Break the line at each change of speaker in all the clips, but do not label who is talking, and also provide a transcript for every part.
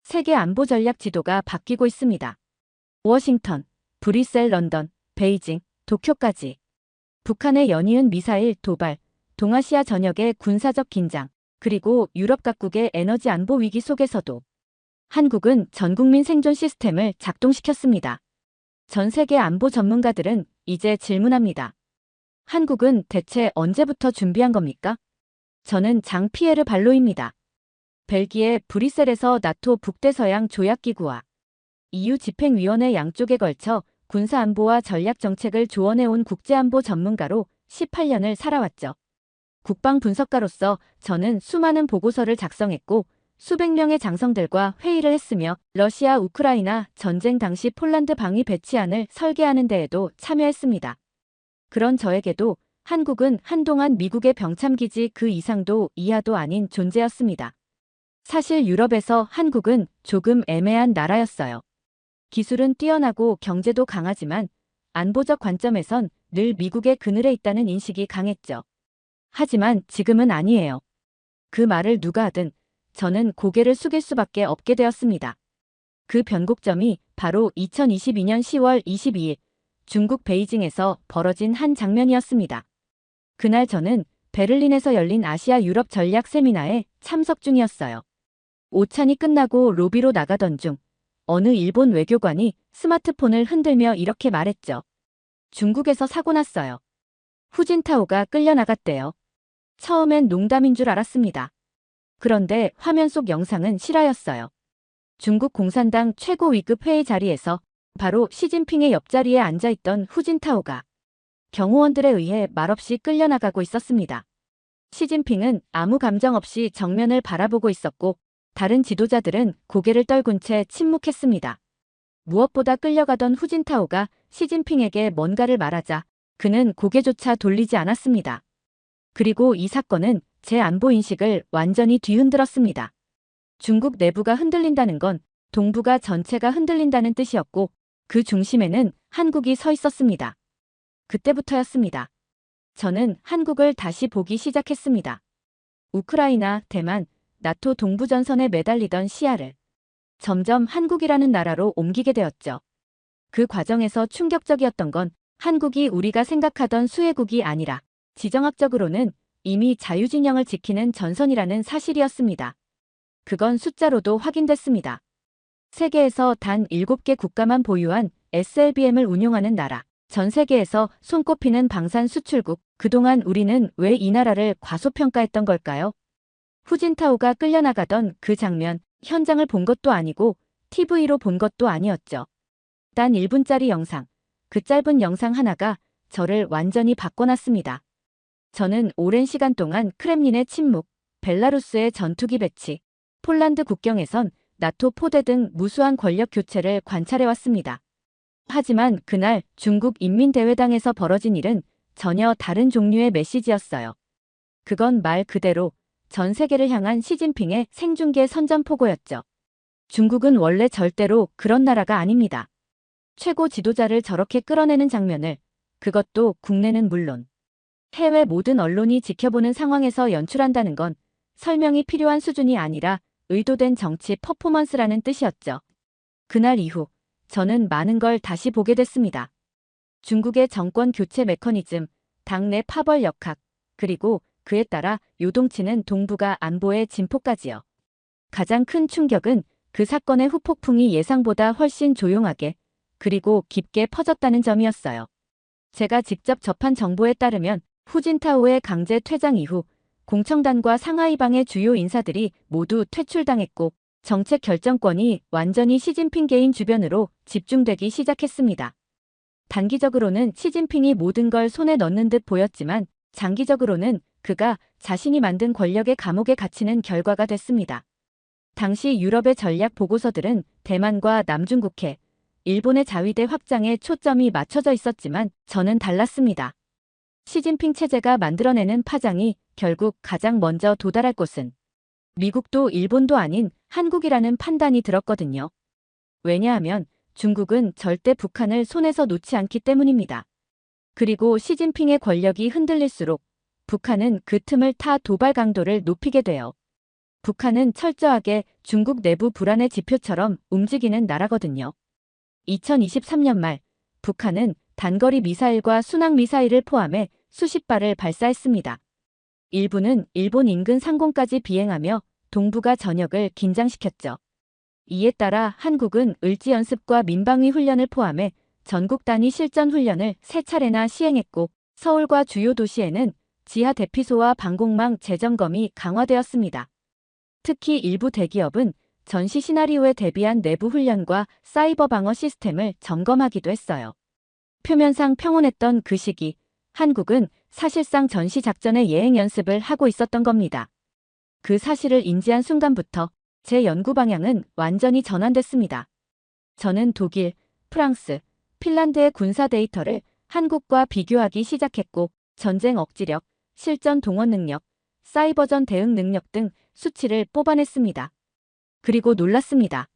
세계 안보 전략 지도가 바뀌고 있습니다. 워싱턴, 브뤼셀, 런던, 베이징, 도쿄까지. 북한의 연이은 미사일 도발, 동아시아 전역의 군사적 긴장, 그리고 유럽 각국의 에너지 안보 위기 속에서도 한국은 전국민 생존 시스템을 작동시켰습니다. 전 세계 안보 전문가들은 이제 질문합니다. 한국은 대체 언제부터 준비한 겁니까? 저는 장 피에르 발로입니다. 벨기에 브뤼셀에서 나토 북대서양 조약기구와 EU 집행위원회 양쪽에 걸쳐 군사안보와 전략정책을 조언해온 국제안보 전문가로 18년을 살아왔죠. 국방분석가로서 저는 수많은 보고서를 작성했고 수백 명의 장성들과 회의를 했으며 러시아 우크라이나 전쟁 당시 폴란드 방위 배치안을 설계하는 데에도 참여했습니다. 그런 저에게도 한국은 한동안 미국의 병참기지 그 이상도 이하도 아닌 존재였습니다. 사실 유럽에서 한국은 조금 애매한 나라였어요. 기술은 뛰어나고 경제도 강하지만 안보적 관점에선 늘 미국의 그늘에 있다는 인식이 강했죠. 하지만 지금은 아니에요. 그 말을 누가 하든 저는 고개를 숙일 수밖에 없게 되었습니다. 그 변곡점이 바로 2022년 10월 22일 중국 베이징에서 벌어진 한 장면이었습니다. 그날 저는 베를린에서 열린 아시아 유럽 전략 세미나에 참석 중이었어요. 오찬이 끝나고 로비로 나가던 중 어느 일본 외교관이 스마트폰을 흔들며 이렇게 말했죠. 중국에서 사고 났어요. 후진타오가 끌려나갔대요. 처음엔 농담인 줄 알았습니다. 그런데 화면 속 영상은 실화였어요. 중국 공산당 최고 위급 회의 자리에서 바로 시진핑의 옆자리에 앉아있던 후진타오가 경호원들에 의해 말없이 끌려나가고 있었습니다. 시진핑은 아무 감정 없이 정면을 바라보고 있었고 다른 지도자들은 고개를 떨군 채 침묵했습니다. 무엇보다 끌려가던 후진타오가 시진핑에게 뭔가를 말하자 그는 고개조차 돌리지 않았습니다. 그리고 이 사건은 제 안보 인식을 완전히 뒤흔들었습니다. 중국 내부가 흔들린다는 건 동북아 전체가 흔들린다는 뜻이었고 그 중심에는 한국이 서 있었습니다. 그때부터였습니다. 저는 한국을 다시 보기 시작했습니다. 우크라이나, 대만, 나토 동부전선에 매달리던 시야를 점점 한국이라는 나라로 옮기게 되었죠. 그 과정에서 충격적이었던 건 한국이 우리가 생각하던 수혜국이 아니라 지정학적으로는 이미 자유진영을 지키는 전선이라는 사실이었습니다. 그건 숫자로도 확인됐습니다. 세계에서 단 7개 국가만 보유한 SLBM을 운용하는 나라, 전 세계에서 손꼽히는 방산 수출국, 그동안 우리는 왜 이 나라를 과소평가했던 걸까요? 후진타오가 끌려나가던 그 장면, 현장을 본 것도 아니고 TV로 본 것도 아니었죠. 단 1분짜리 영상, 그 짧은 영상 하나가 저를 완전히 바꿔놨습니다. 저는 오랜 시간 동안 크렘린의 침묵, 벨라루스의 전투기 배치, 폴란드 국경에선 나토 포대 등 무수한 권력 교체를 관찰해왔습니다. 하지만 그날 중국 인민대회당에서 벌어진 일은 전혀 다른 종류의 메시지였어요. 그건 말 그대로 전 세계를 향한 시진핑의 생중계 선전포고였죠. 중국은 원래 절대로 그런 나라가 아닙니다. 최고 지도자를 저렇게 끌어내는 장면을, 그것도 국내는 물론 해외 모든 언론이 지켜보는 상황에서 연출한다는 건 설명이 필요한 수준이 아니라 의도된 정치 퍼포먼스라는 뜻이었죠. 그날 이후 저는 많은 걸 다시 보게 됐습니다. 중국의 정권 교체 메커니즘, 당내 파벌 역학, 그리고 그에 따라 요동치는 동북아 안보의 진폭까지요. 가장 큰 충격은 그 사건의 후폭풍이 예상보다 훨씬 조용하게 그리고 깊게 퍼졌다는 점이었어요. 제가 직접 접한 정보에 따르면 후진타오의 강제 퇴장 이후 공청단과 상하이방의 주요 인사들이 모두 퇴출당했고 정책 결정권이 완전히 시진핑 개인 주변으로 집중되기 시작했습니다. 단기적으로는 시진핑이 모든 걸 손에 넣는 듯 보였지만 장기적으로는 그가 자신이 만든 권력의 감옥에 갇히는 결과가 됐습니다. 당시 유럽의 전략 보고서들은 대만과 남중국해, 일본의 자위대 확장에 초점이 맞춰져 있었지만 저는 달랐습니다. 시진핑 체제가 만들어내는 파장이 결국 가장 먼저 도달할 곳은 미국도 일본도 아닌 한국이라는 판단이 들었거든요. 왜냐하면 중국은 절대 북한을 손에서 놓지 않기 때문입니다. 그리고 시진핑의 권력이 흔들릴수록 북한은 그 틈을 타 도발 강도를 높이게 돼요. 북한은 철저하게 중국 내부 불안의 지표처럼 움직이는 나라거든요. 2023년 말 북한은 단거리 미사일과 순항 미사일을 포함해 수십 발을 발사했습니다. 일부는 일본 인근 상공까지 비행하며 동북아 전역을 긴장시켰죠. 이에 따라 한국은 을지 연습과 민방위 훈련을 포함해 전국 단위 실전 훈련을 3차례나 시행했고 서울과 주요 도시에는 지하 대피소와 방공망 재점검이 강화되었습니다. 특히 일부 대기업은 전시 시나리오에 대비한 내부 훈련과 사이버 방어 시스템을 점검하기도 했어요. 표면상 평온했던 그 시기, 한국은 사실상 전시 작전의 예행 연습을 하고 있었던 겁니다. 그 사실을 인지한 순간부터 제 연구 방향은 완전히 전환됐습니다. 저는 독일, 프랑스, 핀란드의 군사 데이터를 한국과 비교하기 시작했고 전쟁 억지력, 실전 동원 능력, 사이버전 대응 능력 등 수치를 뽑아냈습니다. 그리고 놀랐습니다.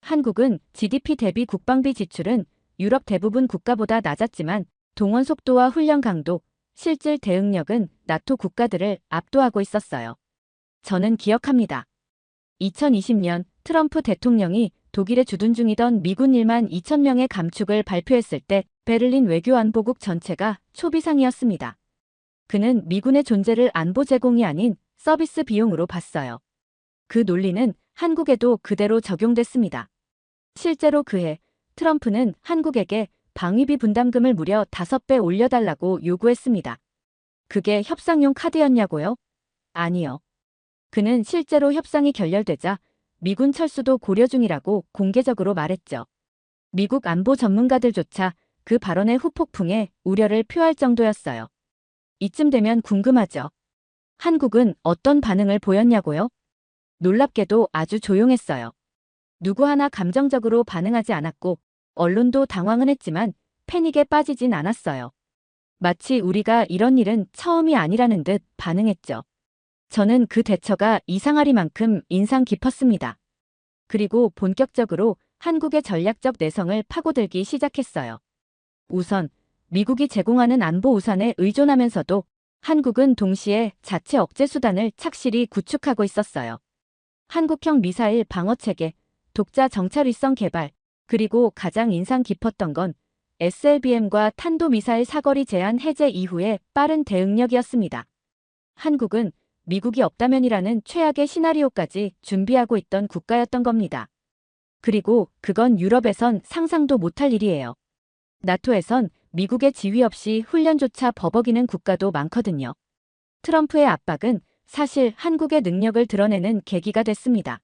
한국은 GDP 대비 국방비 지출은 유럽 대부분 국가보다 낮았지만 동원 속도와 훈련 강도, 실질 대응력은 나토 국가들을 압도하고 있었어요. 저는 기억합니다. 2020년 트럼프 대통령이 독일에 주둔 중이던 미군 1만 2천 명의 감축을 발표했을 때 베를린 외교안보국 전체가 초비상이었습니다. 그는 미군의 존재를 안보 제공이 아닌 서비스 비용으로 봤어요. 그 논리는 한국에도 그대로 적용됐습니다. 실제로 그해 트럼프는 한국에게 방위비 분담금을 무려 5배 올려달라고 요구했습니다. 그게 협상용 카드였냐고요? 아니요. 그는 실제로 협상이 결렬되자 미군 철수도 고려 중이라고 공개적으로 말했죠. 미국 안보 전문가들조차 그 발언의 후폭풍에 우려를 표할 정도였어요. 이쯤 되면 궁금하죠. 한국은 어떤 반응을 보였냐고요? 놀랍게도 아주 조용했어요. 누구 하나 감정적으로 반응하지 않았고 언론도 당황은 했지만 패닉에 빠지진 않았어요. 마치 우리가 이런 일은 처음이 아니라는 듯 반응했죠. 저는 그 대처가 이상하리만큼 인상 깊었습니다. 그리고 본격적으로 한국의 전략적 내성을 파고들기 시작했어요. 우선 미국이 제공하는 안보 우산에 의존하면서도 한국은 동시에 자체 억제 수단을 착실히 구축하고 있었어요. 한국형 미사일 방어체계, 독자 정찰위성 개발, 그리고 가장 인상 깊었던 건 SLBM과 탄도미사일 사거리 제한 해제 이후의 빠른 대응력이었습니다. 한국은 미국이 없다면이라는 최악의 시나리오까지 준비하고 있던 국가였던 겁니다. 그리고 그건 유럽에선 상상도 못할 일이에요. 나토에선 미국의 지휘 없이 훈련조차 버벅이는 국가도 많거든요. 트럼프의 압박은 사실 한국의 능력을 드러내는 계기가 됐습니다.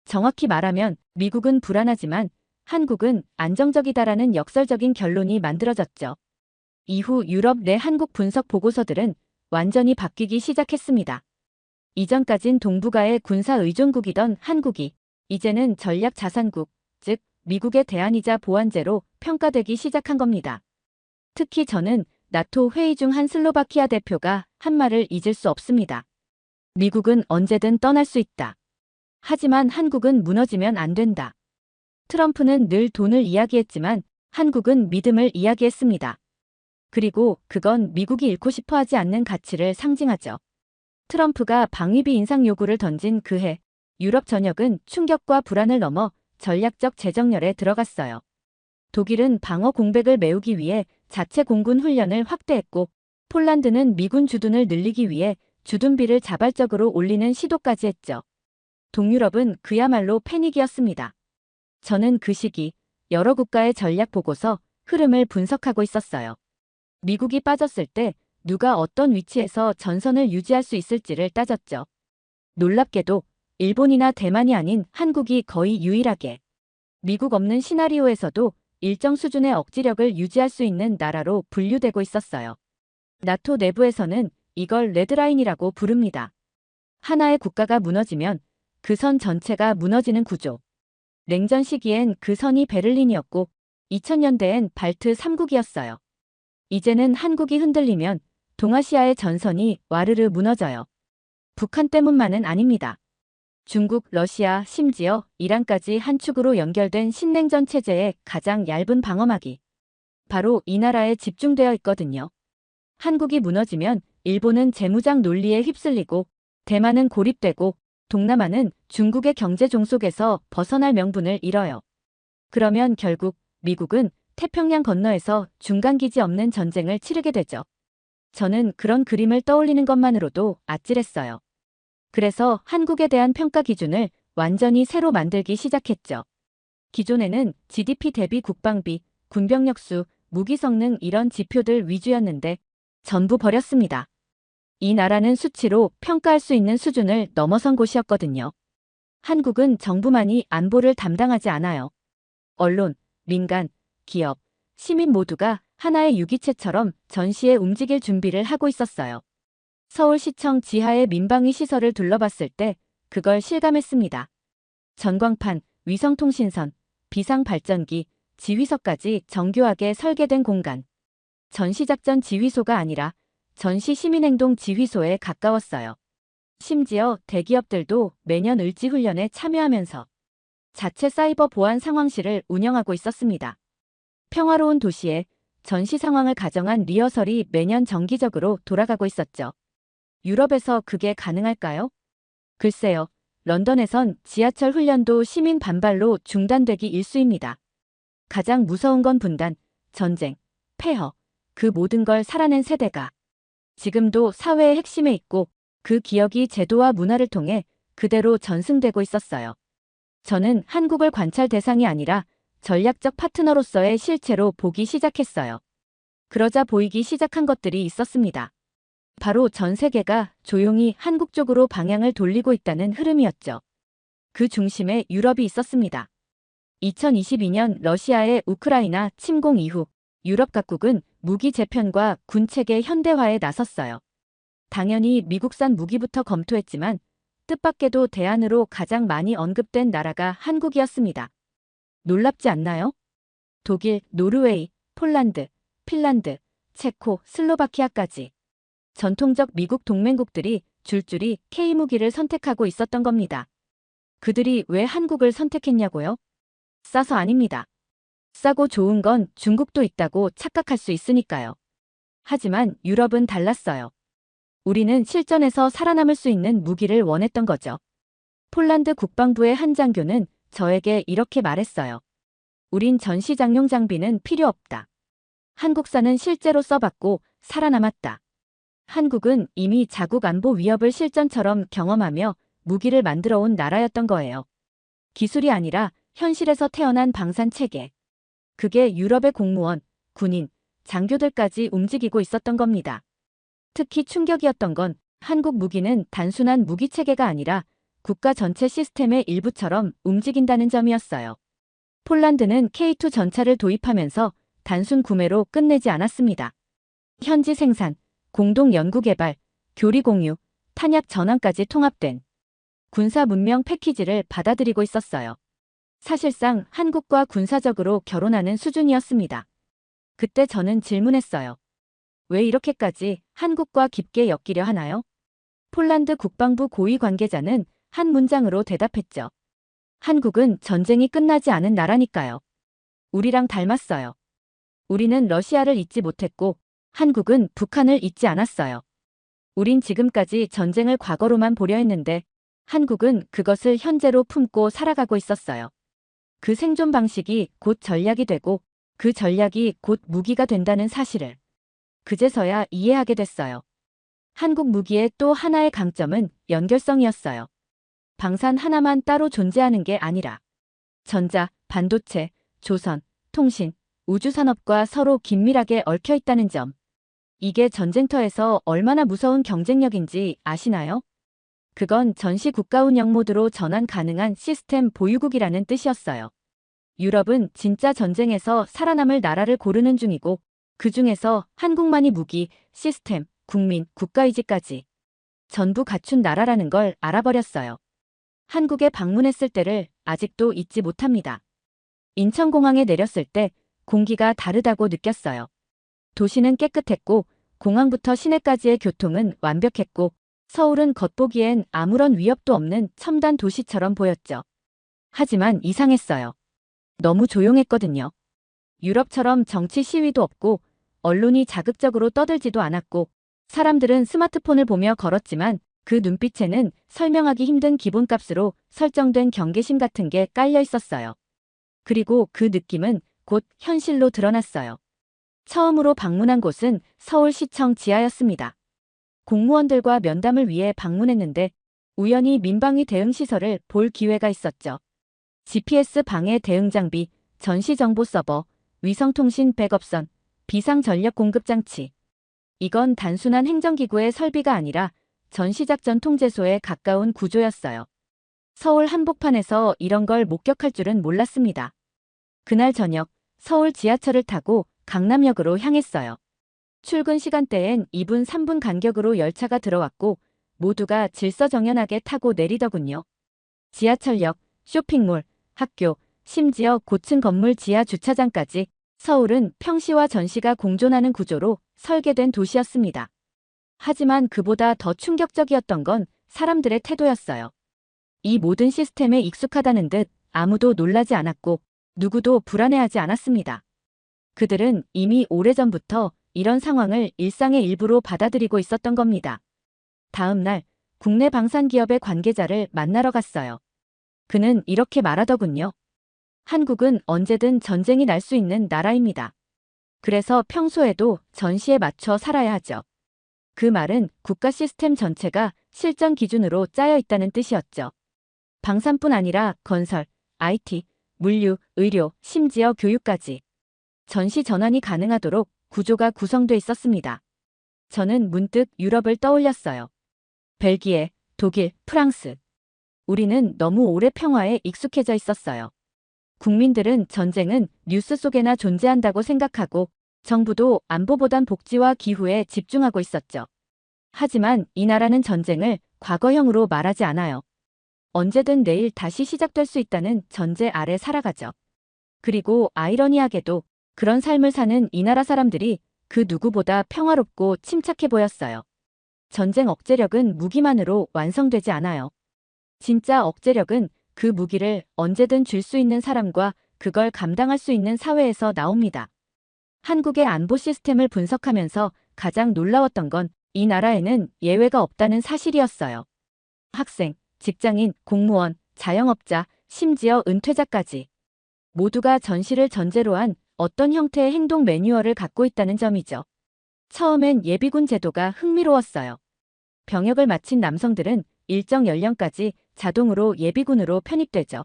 정확히 말하면 미국은 불안하지만 한국은 안정적이다라는 역설적인 결론이 만들어졌죠. 이후 유럽 내 한국 분석 보고서들은 완전히 바뀌기 시작했습니다. 이전까진 동북아의 군사 의존국이던 한국이 이제는 전략 자산국, 즉 미국의 대안이자 보완제로 평가되기 시작한 겁니다. 특히 저는 나토 회의 중 한 슬로바키아 대표가 한 말을 잊을 수 없습니다. 미국은 언제든 떠날 수 있다. 하지만 한국은 무너지면 안 된다. 트럼프는 늘 돈을 이야기했지만 한국은 믿음을 이야기했습니다. 그리고 그건 미국이 잃고 싶어 하지 않는 가치를 상징하죠. 트럼프가 방위비 인상 요구를 던진 그해 유럽 전역은 충격과 불안을 넘어 전략적 재정렬에 들어갔어요. 독일은 방어 공백을 메우기 위해 자체 공군 훈련을 확대했고 폴란드는 미군 주둔을 늘리기 위해 주둔비를 자발적으로 올리는 시도까지 했죠. 동유럽은 그야말로 패닉이었습니다. 저는 그 시기 여러 국가의 전략 보고서 흐름을 분석하고 있었어요. 미국이 빠졌을 때 누가 어떤 위치에서 전선을 유지할 수 있을지를 따졌죠. 놀랍게도 일본이나 대만이 아닌 한국이 거의 유일하게 미국 없는 시나리오에서도 일정 수준의 억지력을 유지할 수 있는 나라로 분류되고 있었어요. 나토 내부에서는 이걸 레드라인이라고 부릅니다. 하나의 국가가 무너지면 그 선 전체가 무너지는 구조. 냉전 시기엔 그 선이 베를린이었고 2000년대엔 발트 3국이었어요. 이제는 한국이 흔들리면 동아시아의 전선이 와르르 무너져요. 북한 때문만은 아닙니다. 중국, 러시아, 심지어 이란까지 한 축으로 연결된 신냉전 체제의 가장 얇은 방어막이 바로 이 나라에 집중되어 있거든요. 한국이 무너지면 일본은 재무장 논리에 휩쓸리고 대만은 고립되고 동남아는 중국의 경제 종속에서 벗어날 명분을 잃어요. 그러면 결국 미국은 태평양 건너에서 중간기지 없는 전쟁을 치르게 되죠. 저는 그런 그림을 떠올리는 것만으로도 아찔했어요. 그래서 한국에 대한 평가 기준을 완전히 새로 만들기 시작했죠. 기존에는 GDP 대비 국방비, 군병력 수, 무기 성능 이런 지표들 위주였는데 전부 버렸습니다. 이 나라는 수치로 평가할 수 있는 수준을 넘어선 곳이었거든요. 한국은 정부만이 안보를 담당하지 않아요. 언론, 민간, 기업, 시민 모두가 하나의 유기체처럼 전시에 움직일 준비를 하고 있었어요. 서울시청 지하의 민방위 시설을 둘러봤을 때 그걸 실감했습니다. 전광판, 위성통신선, 비상발전기, 지휘석까지 정교하게 설계된 공간. 전시작전 지휘소가 아니라 전시 시민행동 지휘소에 가까웠어요. 심지어 대기업들도 매년 을지훈련에 참여하면서 자체 사이버 보안 상황실을 운영하고 있었습니다. 평화로운 도시에 전시 상황을 가정한 리허설이 매년 정기적으로 돌아가고 있었죠. 유럽에서 그게 가능할까요? 글쎄요. 런던에선 지하철 훈련도 시민 반발로 중단되기 일쑤입니다. 가장 무서운 건 분단, 전쟁, 폐허, 그 모든 걸 살아낸 세대가 지금도 사회의 핵심에 있고 그 기억이 제도와 문화를 통해 그대로 전승되고 있었어요. 저는 한국을 관찰 대상이 아니라 전략적 파트너로서의 실체로 보기 시작했어요. 그러자 보이기 시작한 것들이 있었습니다. 바로 전 세계가 조용히 한국 쪽으로 방향을 돌리고 있다는 흐름이었죠. 그 중심에 유럽이 있었습니다. 2022년 러시아의 우크라이나 침공 이후 유럽 각국은 무기 재편과 군체계 현대화에 나섰어요. 당연히 미국산 무기부터 검토했지만 뜻밖에도 대안으로 가장 많이 언급된 나라가 한국이었습니다. 놀랍지 않나요? 독일, 노르웨이, 폴란드, 핀란드, 체코, 슬로바키아까지 전통적 미국 동맹국들이 줄줄이 K무기를 선택하고 있었던 겁니다. 그들이 왜 한국을 선택했냐고요? 싸서 아닙니다. 싸고 좋은 건 중국도 있다고 착각할 수 있으니까요. 하지만 유럽은 달랐어요. 우리는 실전에서 살아남을 수 있는 무기를 원했던 거죠. 폴란드 국방부의 한 장교는 저에게 이렇게 말했어요. 우린 전시장용 장비는 필요 없다. 한국산은 실제로 써봤고 살아남았다. 한국은 이미 자국 안보 위협을 실전처럼 경험하며 무기를 만들어 온 나라였던 거예요. 기술이 아니라 현실에서 태어난 방산체계. 그게 유럽의 공무원, 군인, 장교들까지 움직이고 있었던 겁니다. 특히 충격이었던 건 한국 무기는 단순한 무기체계가 아니라 국가 전체 시스템의 일부처럼 움직인다는 점이었어요. 폴란드는 K2 전차를 도입하면서 단순 구매로 끝내지 않았습니다. 현지 생산, 공동 연구개발, 교리 공유, 탄약 전환까지 통합된 군사 문명 패키지를 받아들이고 있었어요. 사실상 한국과 군사적으로 결혼하는 수준이었습니다. 그때 저는 질문했어요. 왜 이렇게까지 한국과 깊게 엮이려 하나요? 폴란드 국방부 고위 관계자는 한 문장으로 대답했죠. 한국은 전쟁이 끝나지 않은 나라니까요. 우리랑 닮았어요. 우리는 러시아를 잊지 못했고 한국은 북한을 잊지 않았어요. 우린 지금까지 전쟁을 과거로만 보려 했는데 한국은 그것을 현재로 품고 살아가고 있었어요. 그 생존 방식이 곧 전략이 되고 그 전략이 곧 무기가 된다는 사실을 그제서야 이해하게 됐어요. 한국 무기의 또 하나의 강점은 연결성이었어요. 방산 하나만 따로 존재하는 게 아니라 전자, 반도체, 조선, 통신, 우주산업과 서로 긴밀하게 얽혀 있다는 점. 이게 전쟁터에서 얼마나 무서운 경쟁력인지 아시나요? 그건 전시 국가 운영 모드로 전환 가능한 시스템 보유국이라는 뜻이었어요. 유럽은 진짜 전쟁에서 살아남을 나라를 고르는 중이고 그 중에서 한국만이 무기, 시스템, 국민, 국가의지까지 전부 갖춘 나라라는 걸 알아버렸어요. 한국에 방문했을 때를 아직도 잊지 못합니다. 인천공항에 내렸을 때 공기가 다르다고 느꼈어요. 도시는 깨끗했고 공항부터 시내까지의 교통은 완벽했고 서울은 겉보기엔 아무런 위협도 없는 첨단 도시처럼 보였죠. 하지만 이상했어요. 너무 조용했거든요. 유럽처럼 정치 시위도 없고 언론이 자극적으로 떠들지도 않았고 사람들은 스마트폰을 보며 걸었지만 그 눈빛에는 설명하기 힘든 기본값으로 설정된 경계심 같은 게 깔려 있었어요. 그리고 그 느낌은 곧 현실로 드러났어요. 처음으로 방문한 곳은 서울시청 지하였습니다. 공무원들과 면담을 위해 방문했는데 우연히 민방위 대응 시설을 볼 기회가 있었죠. GPS 방해 대응 장비, 전시정보 서버, 위성통신 백업선, 비상전력 공급 장치. 이건 단순한 행정기구의 설비가 아니라 전시작전 통제소에 가까운 구조였어요. 서울 한복판에서 이런 걸 목격할 줄은 몰랐습니다. 그날 저녁 서울 지하철을 타고 강남역으로 향했어요. 출근 시간대엔 2분 3분 간격으로 열차가 들어왔고 모두가 질서정연하게 타고 내리더군요. 지하철역, 쇼핑몰, 학교, 심지어 고층 건물 지하 주차장까지 서울은 평시와 전시가 공존하는 구조로 설계된 도시였습니다. 하지만 그보다 더 충격적이었던 건 사람들의 태도였어요. 이 모든 시스템에 익숙하다는 듯 아무도 놀라지 않았고 누구도 불안해하지 않았습니다. 그들은 이미 오래전부터 이런 상황을 일상의 일부로 받아들이고 있었던 겁니다. 다음 날 국내 방산기업의 관계자를 만나러 갔어요. 그는 이렇게 말하더군요. 한국은 언제든 전쟁이 날 수 있는 나라입니다. 그래서 평소에도 전시에 맞춰 살아야 하죠. 그 말은 국가 시스템 전체가 실전 기준으로 짜여 있다는 뜻이었죠. 방산뿐 아니라 건설, IT, 물류, 의료, 심지어 교육까지. 전시 전환이 가능하도록 구조가 구성돼 있었습니다. 저는 문득 유럽을 떠올렸어요. 벨기에, 독일, 프랑스. 우리는 너무 오래 평화에 익숙해져 있었어요. 국민들은 전쟁은 뉴스 속에나 존재한다고 생각하고 정부도 안보보단 복지와 기후에 집중하고 있었죠. 하지만 이 나라는 전쟁을 과거형으로 말하지 않아요. 언제든 내일 다시 시작될 수 있다는 전제 아래 살아가죠. 그리고 아이러니하게도 그런 삶을 사는 이 나라 사람들이 그 누구보다 평화롭고 침착해 보였어요. 전쟁 억제력은 무기만으로 완성되지 않아요. 진짜 억제력은 그 무기를 언제든 줄 수 있는 사람과 그걸 감당할 수 있는 사회에서 나옵니다. 한국의 안보 시스템을 분석하면서 가장 놀라웠던 건 이 나라에는 예외가 없다는 사실이었어요. 학생, 직장인, 공무원, 자영업자, 심지어 은퇴자까지 모두가 전시를 전제로 한 어떤 형태의 행동 매뉴얼을 갖고 있다는 점이죠. 처음엔 예비군 제도가 흥미로웠어요. 병역을 마친 남성들은 일정 연령까지 자동으로 예비군으로 편입되죠.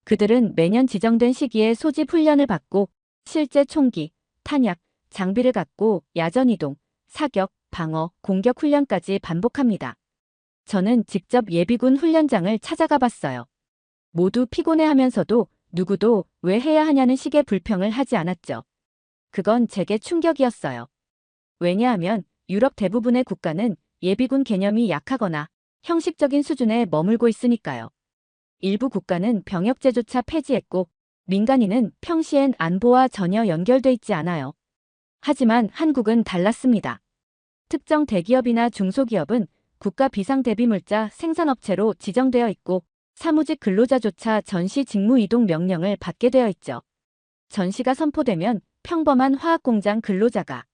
그들은 매년 지정된 시기에 소집 훈련을 받고 실제 총기, 탄약, 장비를 갖고 야전 이동, 사격, 방어, 공격 훈련까지 반복합니다. 저는 직접 예비군 훈련장을 찾아가 봤어요. 모두 피곤해하면서도 누구도 왜 해야 하냐는 식의 불평을 하지 않았죠. 그건 제게 충격이었어요. 왜냐하면 유럽 대부분의 국가는 예비군 개념이 약하거나 형식적인 수준에 머물고 있으니까요. 일부 국가는 병역제조차 폐지했고 민간인은 평시엔 안보와 전혀 연결돼 있지 않아요. 하지만 한국은 달랐습니다. 특정 대기업이나 중소기업은 국가 비상대비물자 생산업체로 지정되어 있고 사무직 근로자조차 전시 직무 이동 명령을 받게 되어 있죠. 전시가 선포되면 평범한 화학공장 근로자가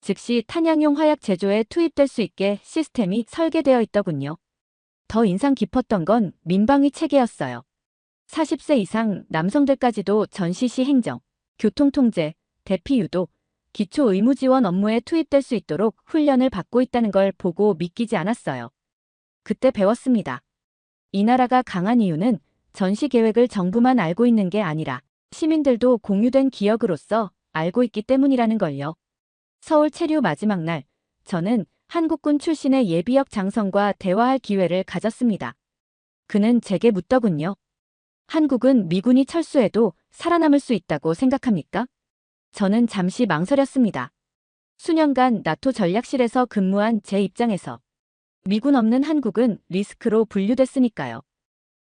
즉시 탄약용 화약 제조에 투입될 수 있게 시스템이 설계되어 있더군요. 더 인상 깊었던 건 민방위 체계였어요. 40세 이상 남성들까지도 전시 시 행정, 교통통제, 대피 유도, 기초 의무 지원 업무에 투입될 수 있도록 훈련을 받고 있다는 걸 보고 믿기지 않았어요. 그때 배웠습니다. 이 나라가 강한 이유는 전시 계획을 정부만 알고 있는 게 아니라 시민들도 공유된 기억으로서 알고 있기 때문이라는 걸요. 서울 체류 마지막 날, 저는 한국군 출신의 예비역 장성과 대화할 기회를 가졌습니다. 그는 제게 묻더군요. 한국은 미군이 철수해도 살아남을 수 있다고 생각합니까? 저는 잠시 망설였습니다. 수년간 나토 전략실에서 근무한 제 입장에서 미군 없는 한국은 리스크로 분류됐으니까요.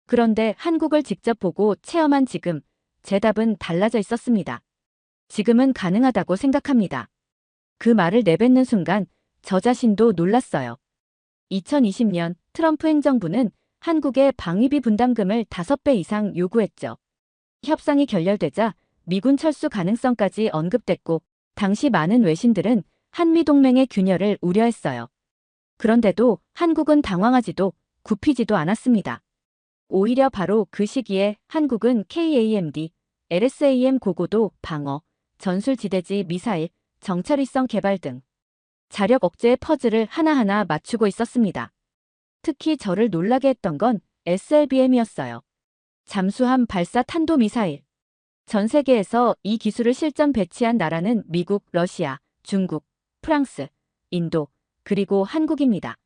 그런데 한국을 직접 보고 체험한 지금, 제 답은 달라져 있었습니다. 지금은 가능하다고 생각합니다. 그 말을 내뱉는 순간 저 자신도 놀랐어요. 2020년 트럼프 행정부는 한국의 방위비 분담금을 5배 이상 요구했죠. 협상이 결렬되자 미군 철수 가능성까지 언급됐고 당시 많은 외신들은 한미동맹의 균열을 우려했어요. 그런데도 한국은 당황하지도 굽히지도 않았습니다. 오히려 바로 그 시기에 한국은 KAMD, LSAM 고고도 방어, 전술지대지 미사일, 정찰위성 개발 등 자력 억제의 퍼즐을 하나하나 맞추고 있었습니다. 특히 저를 놀라게 했던 건 SLBM이었어요. 잠수함 발사 탄도미사일. 전 세계에서 이 기술을 실전 배치한 나라는 미국, 러시아, 중국, 프랑스, 인도, 그리고 한국입니다.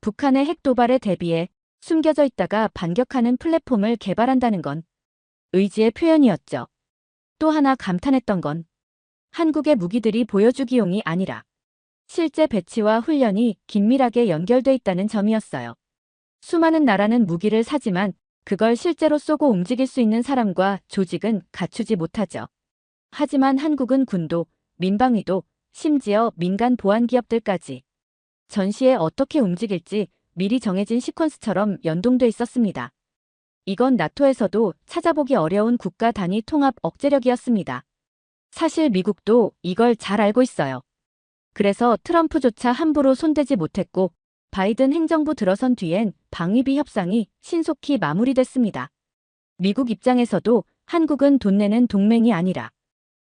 북한의 핵 도발에 대비해 숨겨져 있다가 반격하는 플랫폼을 개발한다는 건 의지의 표현이었죠. 또 하나 감탄했던 건 한국의 무기들이 보여주기용이 아니라 실제 배치와 훈련이 긴밀하게 연결돼 있다는 점이었어요. 수많은 나라는 무기를 사지만 그걸 실제로 쏘고 움직일 수 있는 사람과 조직은 갖추지 못하죠. 하지만 한국은 군도, 민방위도, 심지어 민간 보안 기업들까지 전시에 어떻게 움직일지 미리 정해진 시퀀스처럼 연동돼 있었습니다. 이건 나토에서도 찾아보기 어려운 국가 단위 통합 억제력이었습니다. 사실 미국도 이걸 잘 알고 있어요. 그래서 트럼프조차 함부로 손대지 못했고 바이든 행정부 들어선 뒤엔 방위비 협상이 신속히 마무리됐습니다. 미국 입장에서도 한국은 돈 내는 동맹이 아니라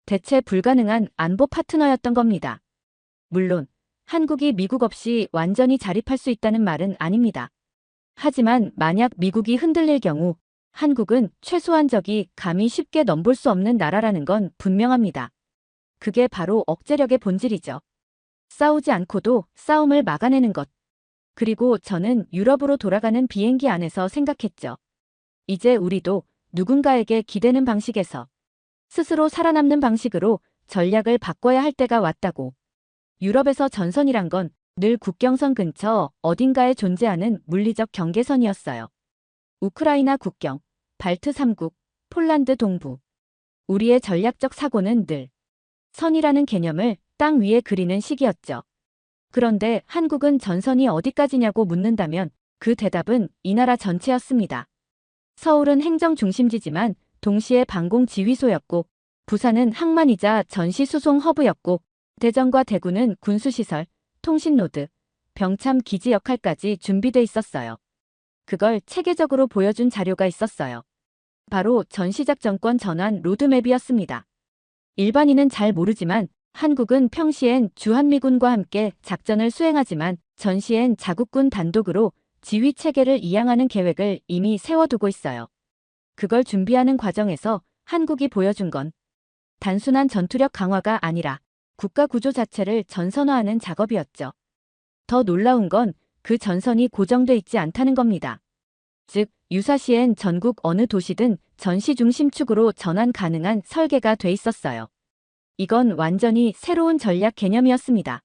대체 불가능한 안보 파트너였던 겁니다. 물론 한국이 미국 없이 완전히 자립할 수 있다는 말은 아닙니다. 하지만 만약 미국이 흔들릴 경우 한국은 최소한 적이 감히 쉽게 넘볼 수 없는 나라라는 건 분명합니다. 그게 바로 억제력의 본질이죠. 싸우지 않고도 싸움을 막아내는 것. 그리고 저는 유럽으로 돌아가는 비행기 안에서 생각했죠. 이제 우리도 누군가에게 기대는 방식에서 스스로 살아남는 방식으로 전략을 바꿔야 할 때가 왔다고. 유럽에서 전선이란 건 늘 국경선 근처 어딘가에 존재하는 물리적 경계선이었어요. 우크라이나 국경, 발트 3국, 폴란드 동부. 우리의 전략적 사고는 늘 선이라는 개념을 땅 위에 그리는 식이었죠. 그런데 한국은 전선이 어디까지냐고 묻는다면 그 대답은 이 나라 전체였습니다. 서울은 행정 중심지지만 동시에 방공 지휘소였고 부산은 항만이자 전시 수송 허브였고 대전과 대구는 군수시설, 통신로드, 병참 기지 역할까지 준비돼 있었어요. 그걸 체계적으로 보여준 자료가 있었어요. 바로 전시작전권 전환 로드맵이었습니다. 일반인은 잘 모르지만 한국은 평시엔 주한미군과 함께 작전을 수행하지만 전시엔 자국군 단독으로 지휘체계를 이양하는 계획을 이미 세워두고 있어요. 그걸 준비하는 과정에서 한국이 보여준 건 단순한 전투력 강화가 아니라 국가 구조 자체를 전선화하는 작업이었죠. 더 놀라운 건 그 전선이 고정돼 있지 않다는 겁니다. 즉, 유사시엔 전국 어느 도시든 전시 중심축으로 전환 가능한 설계가 돼 있었어요. 이건 완전히 새로운 전략 개념이었습니다.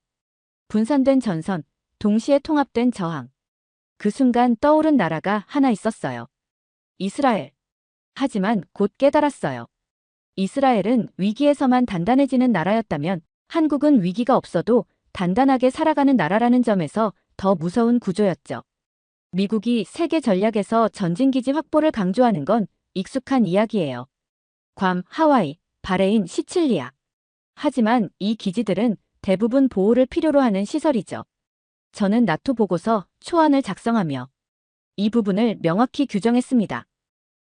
분산된 전선, 동시에 통합된 저항. 그 순간 떠오른 나라가 하나 있었어요. 이스라엘. 하지만 곧 깨달았어요. 이스라엘은 위기에서만 단단해지는 나라였다면 한국은 위기가 없어도 단단하게 살아가는 나라라는 점에서 더 무서운 구조였죠. 미국이 세계 전략에서 전진기지 확보를 강조하는 건 익숙한 이야기예요. 괌, 하와이, 바레인, 시칠리아. 하지만 이 기지들은 대부분 보호를 필요로 하는 시설이죠. 저는 나토 보고서 초안을 작성하며 이 부분을 명확히 규정했습니다.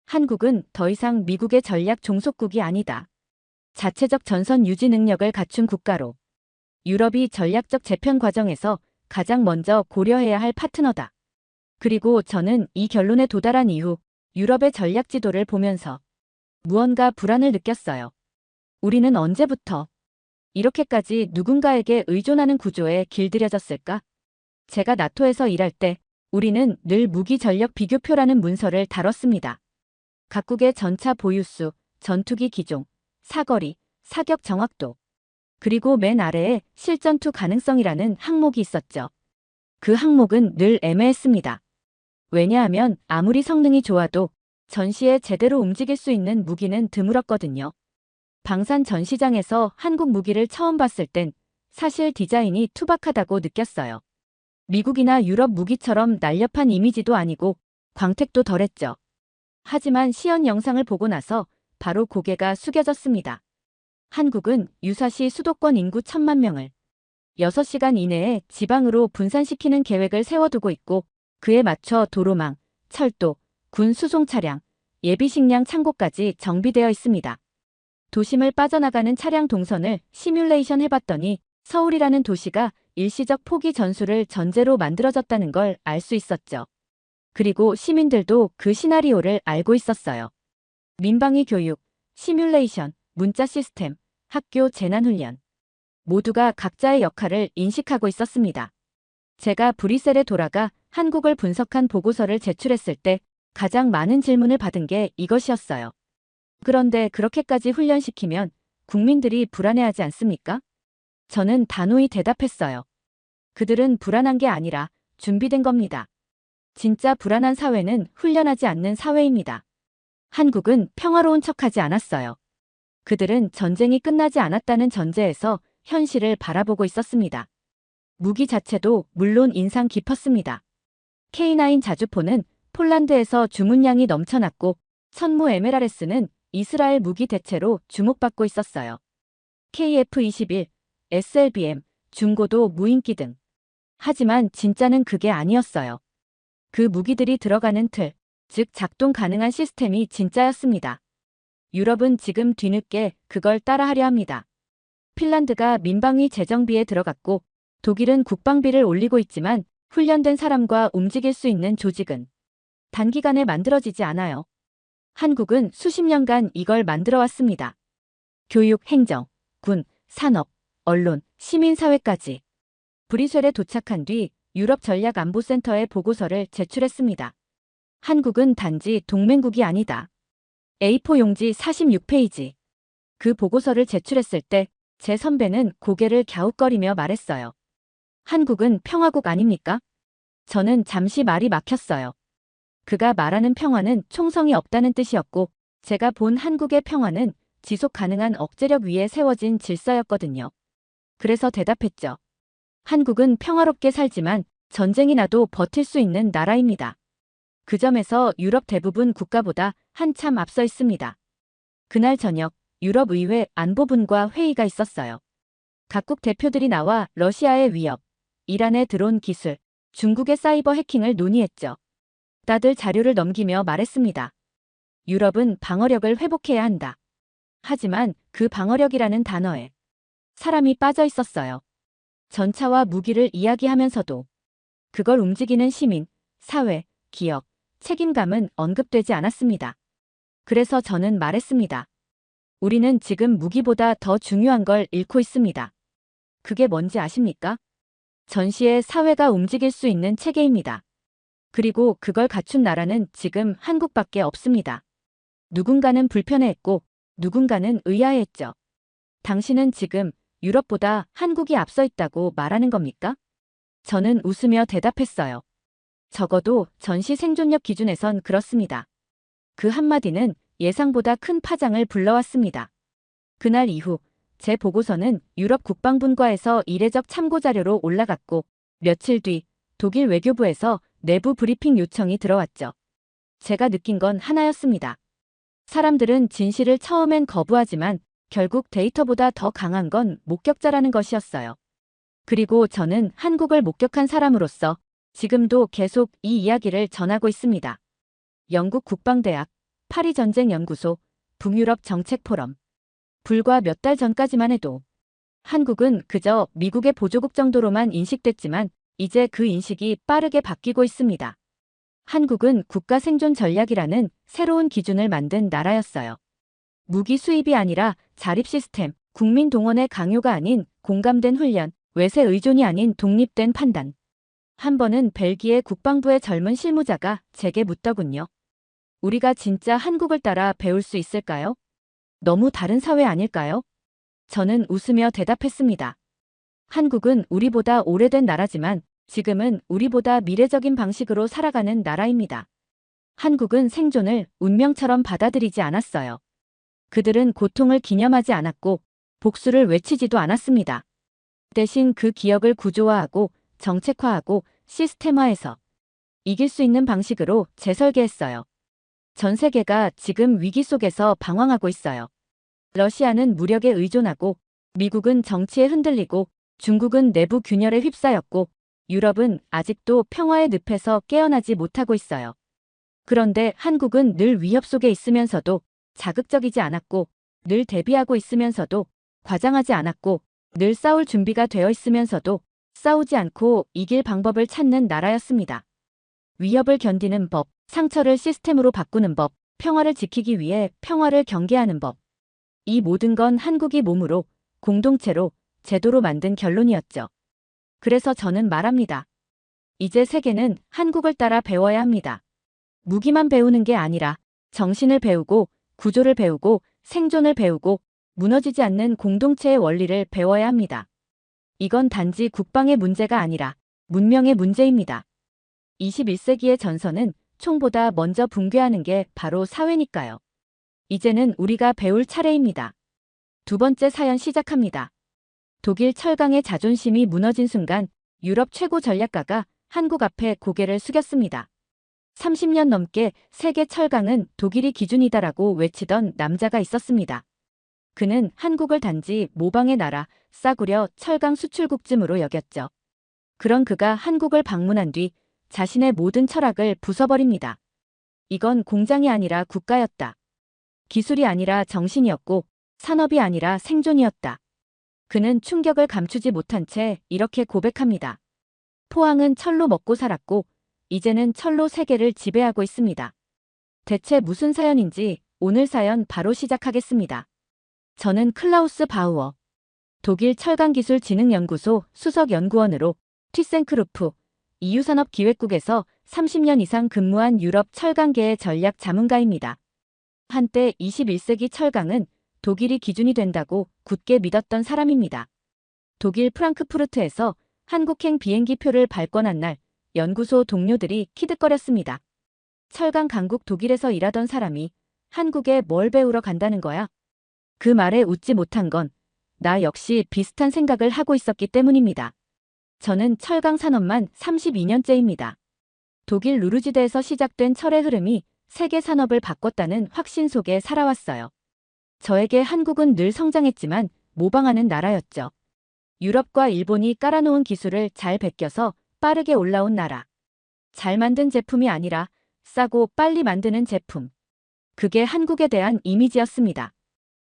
한국은 더 이상 미국의 전략 종속국이 아니다. 자체적 전선 유지 능력을 갖춘 국가로 유럽이 전략적 재편 과정에서 가장 먼저 고려해야 할 파트너다. 그리고 저는 이 결론에 도달한 이후 유럽의 전략 지도를 보면서 무언가 불안을 느꼈어요. 우리는 언제부터 이렇게까지 누군가에게 의존하는 구조에 길들여졌을까? 제가 나토에서 일할 때 우리는 늘 무기 전력 비교표라는 문서를 다뤘습니다. 각국의 전차 보유수, 전투기 기종, 사거리, 사격 정확도, 그리고 맨 아래에 실전투 가능성이라는 항목이 있었죠. 그 항목은 늘 애매했습니다. 왜냐하면 아무리 성능이 좋아도 전시에 제대로 움직일 수 있는 무기는 드물었거든요. 방산 전시장에서 한국 무기를 처음 봤을 땐 사실 디자인이 투박하다고 느꼈어요. 미국이나 유럽 무기처럼 날렵한 이미지도 아니고 광택도 덜했죠. 하지만 시연 영상을 보고 나서 바로 고개가 숙여졌습니다. 한국은 유사시 수도권 인구 1,000만 명을 6시간 이내에 지방으로 분산시키는 계획을 세워두고 있고 그에 맞춰 도로망, 철도, 군 수송 차량, 예비 식량 창고까지 정비되어 있습니다. 도심을 빠져나가는 차량 동선을 시뮬레이션 해봤더니 서울이라는 도시가 일시적 포기 전술을 전제로 만들어졌다는 걸 알 수 있었죠. 그리고 시민들도 그 시나리오를 알고 있었어요. 민방위 교육, 시뮬레이션, 문자 시스템, 학교 재난훈련. 모두가 각자의 역할을 인식하고 있었습니다. 제가 브뤼셀에 돌아가 한국을 분석한 보고서를 제출했을 때 가장 많은 질문을 받은 게 이것이었어요. 그런데 그렇게까지 훈련시키면 국민들이 불안해하지 않습니까? 저는 단호히 대답했어요. 그들은 불안한 게 아니라 준비된 겁니다. 진짜 불안한 사회는 훈련하지 않는 사회입니다. 한국은 평화로운 척하지 않았어요. 그들은 전쟁이 끝나지 않았다는 전제에서 현실을 바라보고 있었습니다. 무기 자체도 물론 인상 깊었습니다. K9 자주포는 폴란드에서 주문량이 넘쳐났고 천무 MLRS는 이스라엘 무기 대체로 주목받고 있었어요. KF-21, SLBM, 중고도 무인기 등. 하지만 진짜는 그게 아니었어요. 그 무기들이 들어가는 틀, 즉 작동 가능한 시스템이 진짜였습니다. 유럽은 지금 뒤늦게 그걸 따라하려 합니다. 핀란드가 민방위 재정비에 들어갔고 독일은 국방비를 올리고 있지만 훈련된 사람과 움직일 수 있는 조직은 단기간에 만들어지지 않아요. 한국은 수십 년간 이걸 만들어 왔습니다. 교육, 행정, 군, 산업, 언론, 시민사회까지. 브뤼셀에 도착한 뒤 유럽 전략안보센터에 보고서를 제출했습니다. 한국은 단지 동맹국이 아니다. A4 용지 46페이지. 그 보고서를 제출했을 때 제 선배는 고개를 갸웃거리며 말했어요. 한국은 평화국 아닙니까? 저는 잠시 말이 막혔어요. 그가 말하는 평화는 총성이 없다는 뜻이었고 제가 본 한국의 평화는 지속 가능한 억제력 위에 세워진 질서였거든요. 그래서 대답했죠. 한국은 평화롭게 살지만 전쟁이 나도 버틸 수 있는 나라입니다. 그 점에서 유럽 대부분 국가보다 한참 앞서 있습니다. 그날 저녁 유럽의회 안보분과 회의가 있었어요. 각국 대표들이 나와 러시아의 위협, 이란의 드론 기술, 중국의 사이버 해킹을 논의했죠. 다들 자료를 넘기며 말했습니다. 유럽은 방어력을 회복해야 한다. 하지만 그 방어력이라는 단어에 사람이 빠져 있었어요. 전차와 무기를 이야기하면서도 그걸 움직이는 시민, 사회, 기업, 책임감은 언급되지 않았습니다. 그래서 저는 말했습니다. 우리는 지금 무기보다 더 중요한 걸 잃고 있습니다. 그게 뭔지 아십니까? 전시에 사회가 움직일 수 있는 체계입니다. 그리고 그걸 갖춘 나라는 지금 한국밖에 없습니다. 누군가는 불편해했고 누군가는 의아해했죠. 당신은 지금 유럽보다 한국이 앞서 있다고 말하는 겁니까? 저는 웃으며 대답했어요. 적어도 전시 생존력 기준에선 그렇습니다. 그 한마디는 예상보다 큰 파장을 불러왔습니다. 그날 이후 제 보고서는 유럽 국방분과에서 이례적 참고자료로 올라갔고 며칠 뒤 독일 외교부에서 내부 브리핑 요청이 들어왔죠. 제가 느낀 건 하나였습니다. 사람들은 진실을 처음엔 거부하지만 결국 데이터보다 더 강한 건 목격자라는 것이었어요. 그리고 저는 한국을 목격한 사람으로서 지금도 계속 이 이야기를 전하고 있습니다. 영국 국방대학, 파리전쟁연구소, 북유럽 정책포럼. 불과 몇 달 전까지만 해도 한국은 그저 미국의 보조국 정도로만 인식됐지만 이제 그 인식이 빠르게 바뀌고 있습니다. 한국은 국가 생존 전략이라는 새로운 기준을 만든 나라였어요. 무기 수입이 아니라 자립 시스템, 국민 동원의 강요가 아닌 공감된 훈련, 외세 의존이 아닌 독립된 판단. 한 번은 벨기에 국방부의 젊은 실무자가 제게 묻더군요. 우리가 진짜 한국을 따라 배울 수 있을까요? 너무 다른 사회 아닐까요? 저는 웃으며 대답했습니다. 한국은 우리보다 오래된 나라지만 지금은 우리보다 미래적인 방식으로 살아가는 나라입니다. 한국은 생존을 운명처럼 받아들이지 않았어요. 그들은 고통을 기념하지 않았고 복수를 외치지도 않았습니다. 대신 그 기억을 구조화하고 정책화하고 시스템화해서 이길 수 있는 방식으로 재설계했어요. 전 세계가 지금 위기 속에서 방황하고 있어요. 러시아는 무력에 의존하고 미국은 정치에 흔들리고 중국은 내부 균열에 휩싸였고 유럽은 아직도 평화의 늪에서 깨어나지 못하고 있어요. 그런데 한국은 늘 위협 속에 있으면서도 자극적이지 않았고 늘 대비하고 있으면서도 과장하지 않았고 늘 싸울 준비가 되어 있으면서도 싸우지 않고 이길 방법을 찾는 나라였습니다. 위협을 견디는 법, 상처를 시스템으로 바꾸는 법, 평화를 지키기 위해 평화를 경계하는 법. 이 모든 건 한국이 몸으로, 공동체로, 제도로 만든 결론이었죠. 그래서 저는 말합니다. 이제 세계는 한국을 따라 배워야 합니다. 무기만 배우는 게 아니라 정신을 배우고 구조를 배우고 생존을 배우고 무너지지 않는 공동체의 원리를 배워야 합니다. 이건 단지 국방의 문제가 아니라 문명의 문제입니다. 21세기의 전선은 총보다 먼저 붕괴하는 게 바로 사회니까요. 이제는 우리가 배울 차례입니다. 두 번째 사연 시작합니다. 독일 철강의 자존심이 무너진 순간 유럽 최고 전략가가 한국 앞에 고개를 숙였습니다. 30년 넘게 세계 철강은 독일이 기준이다라고 외치던 남자가 있었습니다. 그는 한국을 단지 모방의 나라, 싸구려 철강 수출국쯤으로 여겼죠. 그런 그가 한국을 방문한 뒤 자신의 모든 철학을 부숴버립니다. 이건 공장이 아니라 국가였다. 기술이 아니라 정신이었고 산업이 아니라 생존이었다. 그는 충격을 감추지 못한 채 이렇게 고백합니다. 포항은 철로 먹고 살았고 이제는 철로 세계를 지배하고 있습니다. 대체 무슨 사연인지 오늘 사연 바로 시작하겠습니다. 저는 클라우스 바우어, 독일 철강기술진흥연구소 수석연구원으로 튀센크루프, EU산업기획국에서 30년 이상 근무한 유럽 철강계의 전략 자문가입니다. 한때 21세기 철강은 독일이 기준이 된다고 굳게 믿었던 사람입니다. 독일 프랑크푸르트에서 한국행 비행기표를 발권한 날 연구소 동료들이 키득거렸습니다. 철강 강국 독일에서 일하던 사람이 한국에 뭘 배우러 간다는 거야? 그 말에 웃지 못한 건 나 역시 비슷한 생각을 하고 있었기 때문입니다. 저는 철강 산업만 32년째입니다. 독일 루르지대에서 시작된 철의 흐름이 세계 산업을 바꿨다는 확신 속에 살아왔어요. 저에게 한국은 늘 성장했지만 모방하는 나라였죠. 유럽과 일본이 깔아놓은 기술을 잘 베껴서 빠르게 올라온 나라. 잘 만든 제품이 아니라 싸고 빨리 만드는 제품. 그게 한국에 대한 이미지였습니다.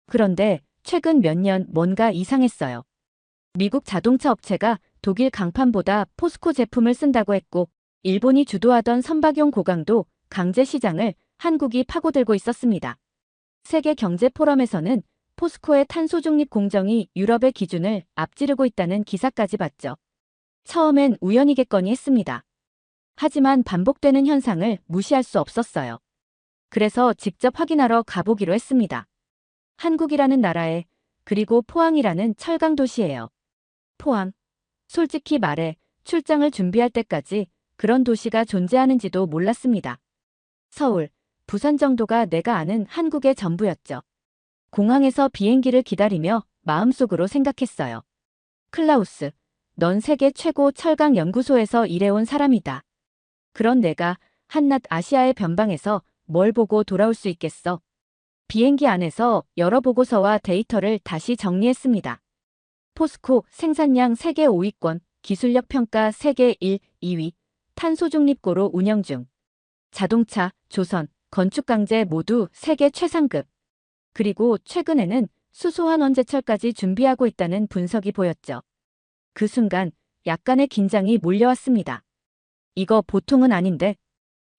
그런데 최근 몇 년 뭔가 이상했어요. 미국 자동차 업체가 독일 강판보다 포스코 제품을 쓴다고 했고 일본이 주도하던 선박용 고강도 강제 시장을 한국이 파고들고 있었습니다. 세계 경제 포럼에서는 포스코의 탄소 중립 공정이 유럽의 기준을 앞지르고 있다는 기사까지 봤죠. 처음엔 우연이겠거니 했습니다. 하지만 반복되는 현상을 무시할 수 없었어요. 그래서 직접 확인하러 가보기로 했습니다. 한국이라는 나라에, 그리고 포항이라는 철강 도시예요. 포항. 솔직히 말해 출장을 준비할 때까지 그런 도시가 존재하는지도 몰랐습니다. 서울, 부산 정도가 내가 아는 한국의 전부였죠. 공항에서 비행기를 기다리며 마음속으로 생각했어요. 클라우스, 넌 세계 최고 철강 연구소에서 일해온 사람이다. 그런 내가 한낱 아시아의 변방에서 뭘 보고 돌아올 수 있겠어? 비행기 안에서 여러 보고서와 데이터를 다시 정리했습니다. 포스코 생산량 세계 5위권, 기술력 평가 세계 1, 2위, 탄소 중립고로 운영 중. 자동차, 조선, 건축 강제 모두 세계 최상급. 그리고 최근에는 수소환 원제철까지 준비하고 있다는 분석이 보였죠. 그 순간 약간의 긴장이 몰려왔습니다. 이거 보통은 아닌데.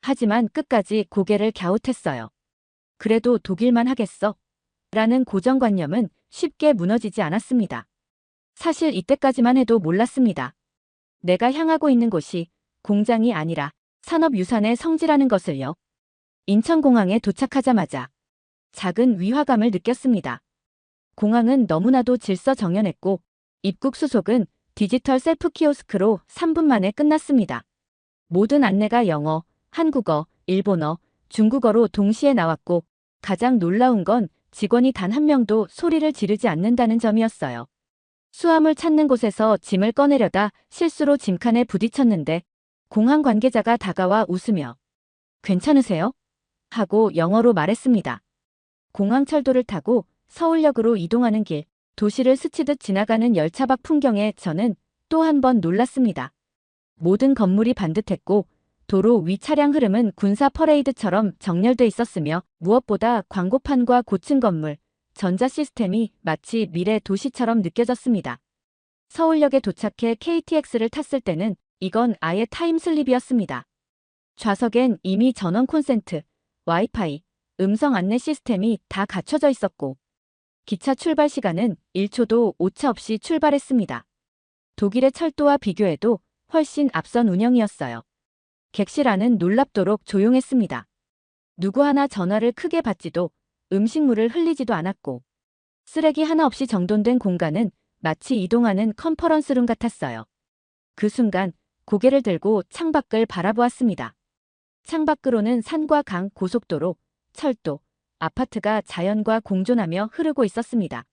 하지만 끝까지 고개를 갸웃했어요. 그래도 독일만 하겠어? 라는 고정관념은 쉽게 무너지지 않았습니다. 사실 이때까지만 해도 몰랐습니다. 내가 향하고 있는 곳이 공장이 아니라 산업유산의 성지라는 것을요. 인천공항에 도착하자마자 작은 위화감을 느꼈습니다. 공항은 너무나도 질서정연했고 입국 수속은 디지털 셀프 키오스크로 3분 만에 끝났습니다. 모든 안내가 영어, 한국어, 일본어, 중국어로 동시에 나왔고 가장 놀라운 건 직원이 단 한 명도 소리를 지르지 않는다는 점이었어요. 수화물 찾는 곳에서 짐을 꺼내려다 실수로 짐칸에 부딪혔는데 공항 관계자가 다가와 웃으며 괜찮으세요? 하고 영어로 말했습니다. 공항철도를 타고 서울역으로 이동하는 길, 도시를 스치듯 지나가는 열차 밖 풍경에 저는 또 한 번 놀랐습니다. 모든 건물이 반듯했고 도로 위 차량 흐름은 군사 퍼레이드처럼 정렬돼 있었으며 무엇보다 광고판과 고층 건물, 전자 시스템이 마치 미래 도시처럼 느껴졌습니다. 서울역에 도착해 KTX를 탔을 때는 이건 아예 타임슬립이었습니다. 좌석엔 이미 전원 콘센트, 와이파이, 음성 안내 시스템이 다 갖춰져 있었고 기차 출발 시간은 1초도 오차 없이 출발했습니다. 독일의 철도와 비교해도 훨씬 앞선 운영이었어요. 객실 안은 놀랍도록 조용했습니다. 누구 하나 전화를 크게 받지도 음식물을 흘리지도 않았고 쓰레기 하나 없이 정돈된 공간은 마치 이동하는 컨퍼런스룸 같았어요. 그 순간 고개를 들고 창밖을 바라보았습니다. 창밖으로는 산과 강, 고속도로, 철도, 아파트가 자연과 공존하며 흐르고 있었습니다.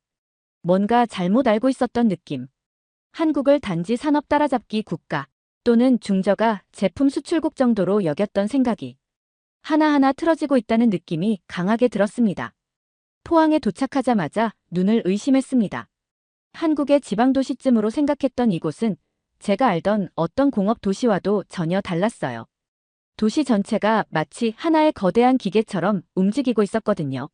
뭔가 잘못 알고 있었던 느낌. 한국을 단지 산업 따라잡기 국가 또는 중저가 제품 수출국 정도로 여겼던 생각이 하나하나 틀어지고 있다는 느낌이 강하게 들었습니다. 포항에 도착하자마자 눈을 의심했습니다. 한국의 지방도시쯤으로 생각했던 이곳은 제가 알던 어떤 공업 도시와도 전혀 달랐어요. 도시 전체가 마치 하나의 거대한 기계처럼 움직이고 있었거든요.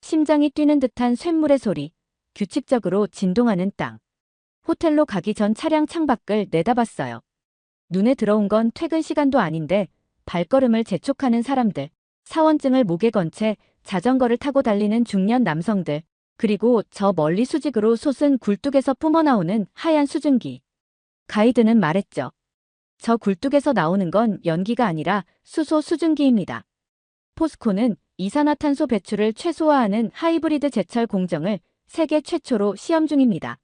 심장이 뛰는 듯한 쇳물의 소리, 규칙적으로 진동하는 땅. 호텔로 가기 전 차량 창밖을 내다봤어요. 눈에 들어온 건 퇴근 시간도 아닌데 발걸음을 재촉하는 사람들, 사원증을 목에 건 채 자전거를 타고 달리는 중년 남성들, 그리고 저 멀리 수직으로 솟은 굴뚝에서 뿜어나오는 하얀 수증기. 가이드는 말했죠. 저 굴뚝에서 나오는 건 연기가 아니라 수소 수증기입니다. 포스코는 이산화탄소 배출을 최소화하는 하이브리드 제철 공정을 세계 최초로 시험 중입니다.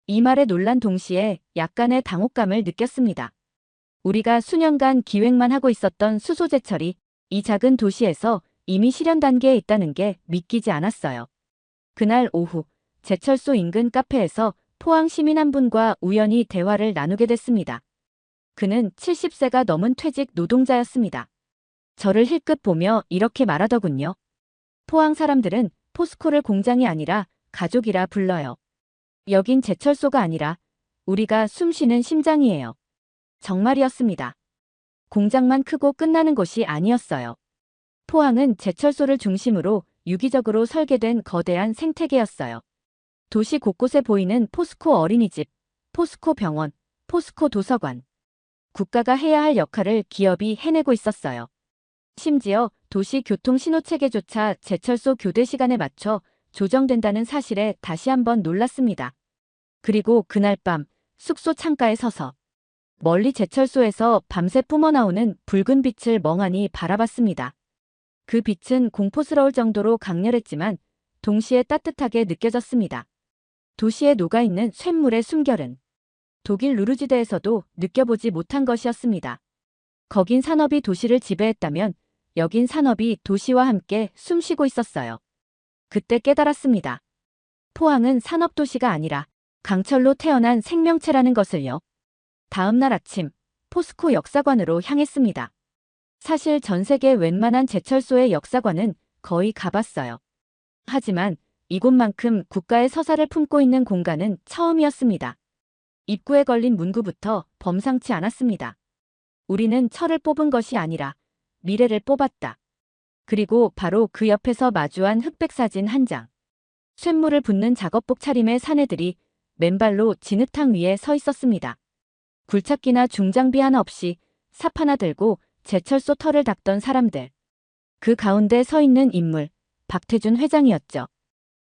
이 말에 놀란 동시에 약간의 당혹감을 느꼈습니다. 우리가 수년간 기획만 하고 있었던 수소 제철이 이 작은 도시에서 이미 실현 단계에 있다는 게 믿기지 않았어요. 그날 오후 제철소 인근 카페에서 포항 시민 한 분과 우연히 대화를 나누게 됐습니다. 그는 70세가 넘은 퇴직 노동자였습니다. 저를 힐끗 보며 이렇게 말하더군요. 포항 사람들은 포스코를 공장이 아니라 가족이라 불러요. 여긴 제철소가 아니라 우리가 숨쉬는 심장이에요. 정말이었습니다. 공장만 크고 끝나는 곳이 아니었어요. 포항은 제철소를 중심으로 유기적으로 설계된 거대한 생태계였어요. 도시 곳곳에 보이는 포스코 어린이집, 포스코 병원, 포스코 도서관. 국가가 해야 할 역할을 기업이 해내고 있었어요. 심지어 도시 교통 신호체계조차 제철소 교대 시간에 맞춰 조정된다는 사실에 다시 한번 놀랐습니다. 그리고 그날 밤 숙소 창가에 서서 멀리 제철소에서 밤새 뿜어나오는 붉은 빛을 멍하니 바라봤습니다. 그 빛은 공포스러울 정도로 강렬했지만 동시에 따뜻하게 느껴졌습니다. 도시에 녹아있는 쇳물의 숨결은 독일 루르지대에서도 느껴보지 못한 것이었습니다. 거긴 산업이 도시를 지배했다면 여긴 산업이 도시와 함께 숨쉬고 있었어요. 그때 깨달았습니다. 포항은 산업도시가 아니라 강철로 태어난 생명체라는 것을요. 다음 날 아침 포스코 역사관으로 향했습니다. 사실 전 세계 웬만한 제철소의 역사관은 거의 가봤어요. 하지만 이곳만큼 국가의 서사를 품고 있는 공간은 처음이었습니다. 입구에 걸린 문구부터 범상치 않았습니다. 우리는 철을 뽑은 것이 아니라 미래를 뽑았다. 그리고 바로 그 옆에서 마주한 흑백 사진 한 장. 쇳물을 붓는 작업복 차림의 사내들이 맨발로 진흙탕 위에 서 있었습니다. 굴착기나 중장비 하나 없이 삽 하나 들고 제철소 털을 닦던 사람들. 그 가운데 서 있는 인물, 박태준 회장이었죠.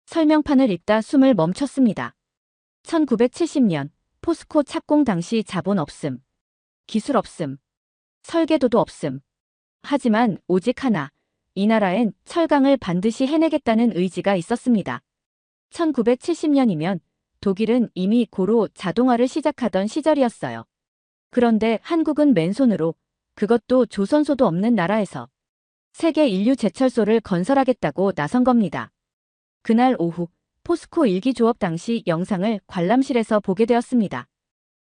설명판을 읽다 숨을 멈췄습니다. 1970년 포스코 착공 당시 자본 없음, 기술 없음, 설계도도 없음. 하지만 오직 하나, 이 나라엔 철강을 반드시 해내겠다는 의지가 있었습니다. 1970년이면 독일은 이미 고로 자동화를 시작하던 시절이었어요. 그런데 한국은 맨손으로, 그것도 조선소도 없는 나라에서 세계 인류 제철소를 건설하겠다고 나선 겁니다. 그날 오후 포스코 일기 조업 당시 영상을 관람실에서 보게 되었습니다.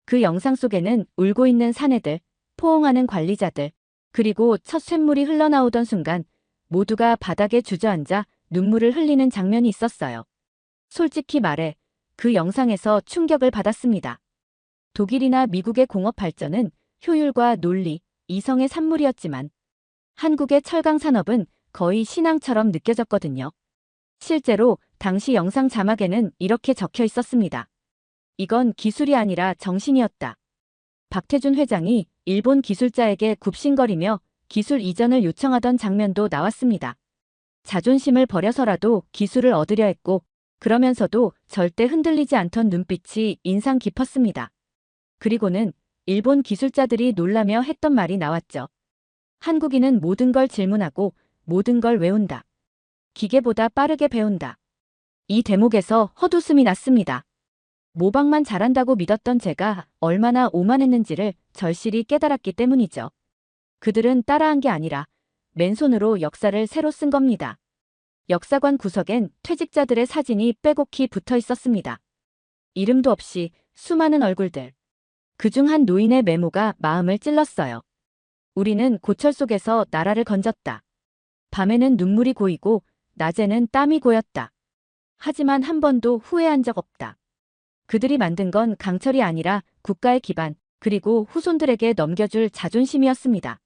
그 영상 속에는 울고 있는 사내들, 포옹하는 관리자들, 그리고 첫 쇳물이 흘러나오던 순간 모두가 바닥에 주저앉아 눈물을 흘리는 장면이 있었어요. 솔직히 말해 그 영상에서 충격을 받았습니다. 독일이나 미국의 공업 발전은 효율과 논리, 이성의 산물이었지만 한국의 철강 산업은 거의 신앙처럼 느껴졌거든요. 실제로 당시 영상 자막에는 이렇게 적혀 있었습니다. 이건 기술이 아니라 정신이었다. 박태준 회장이 일본 기술자에게 굽신거리며 기술 이전을 요청하던 장면도 나왔습니다. 자존심을 버려서라도 기술을 얻으려 했고 그러면서도 절대 흔들리지 않던 눈빛이 인상 깊었습니다. 그리고는 일본 기술자들이 놀라며 했던 말이 나왔죠. 한국인은 모든 걸 질문하고 모든 걸 외운다. 기계보다 빠르게 배운다. 이 대목에서 헛웃음이 났습니다. 모방만 잘한다고 믿었던 제가 얼마나 오만했는지를 절실히 깨달았기 때문이죠. 그들은 따라한 게 아니라 맨손으로 역사를 새로 쓴 겁니다. 역사관 구석엔 퇴직자들의 사진이 빼곡히 붙어 있었습니다. 이름도 없이 수많은 얼굴들. 그중 한 노인의 메모가 마음을 찔렀어요. 우리는 고철 속에서 나라를 건졌다. 밤에는 눈물이 고이고 낮에는 땀이 고였다. 하지만 한 번도 후회한 적 없다. 그들이 만든 건 강철이 아니라 국가의 기반, 그리고 후손들에게 넘겨줄 자존심이었습니다.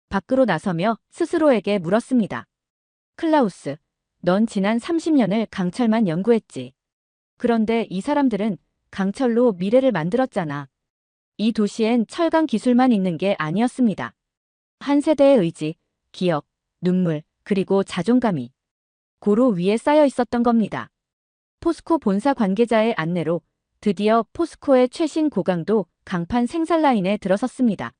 밖으로 나서며 스스로에게 물었습니다. 클라우스, 넌 지난 30년을 강철만 연구했지. 그런데 이 사람들은 강철로 미래를 만들었잖아. 이 도시엔 철강 기술만 있는 게 아니었습니다. 한 세대의 의지, 기억, 눈물, 그리고 자존감이 고로 위에 쌓여 있었던 겁니다. 포스코 본사 관계자의 안내로 드디어 포스코의 최신 고강도 강판 생산 라인에 들어섰습니다.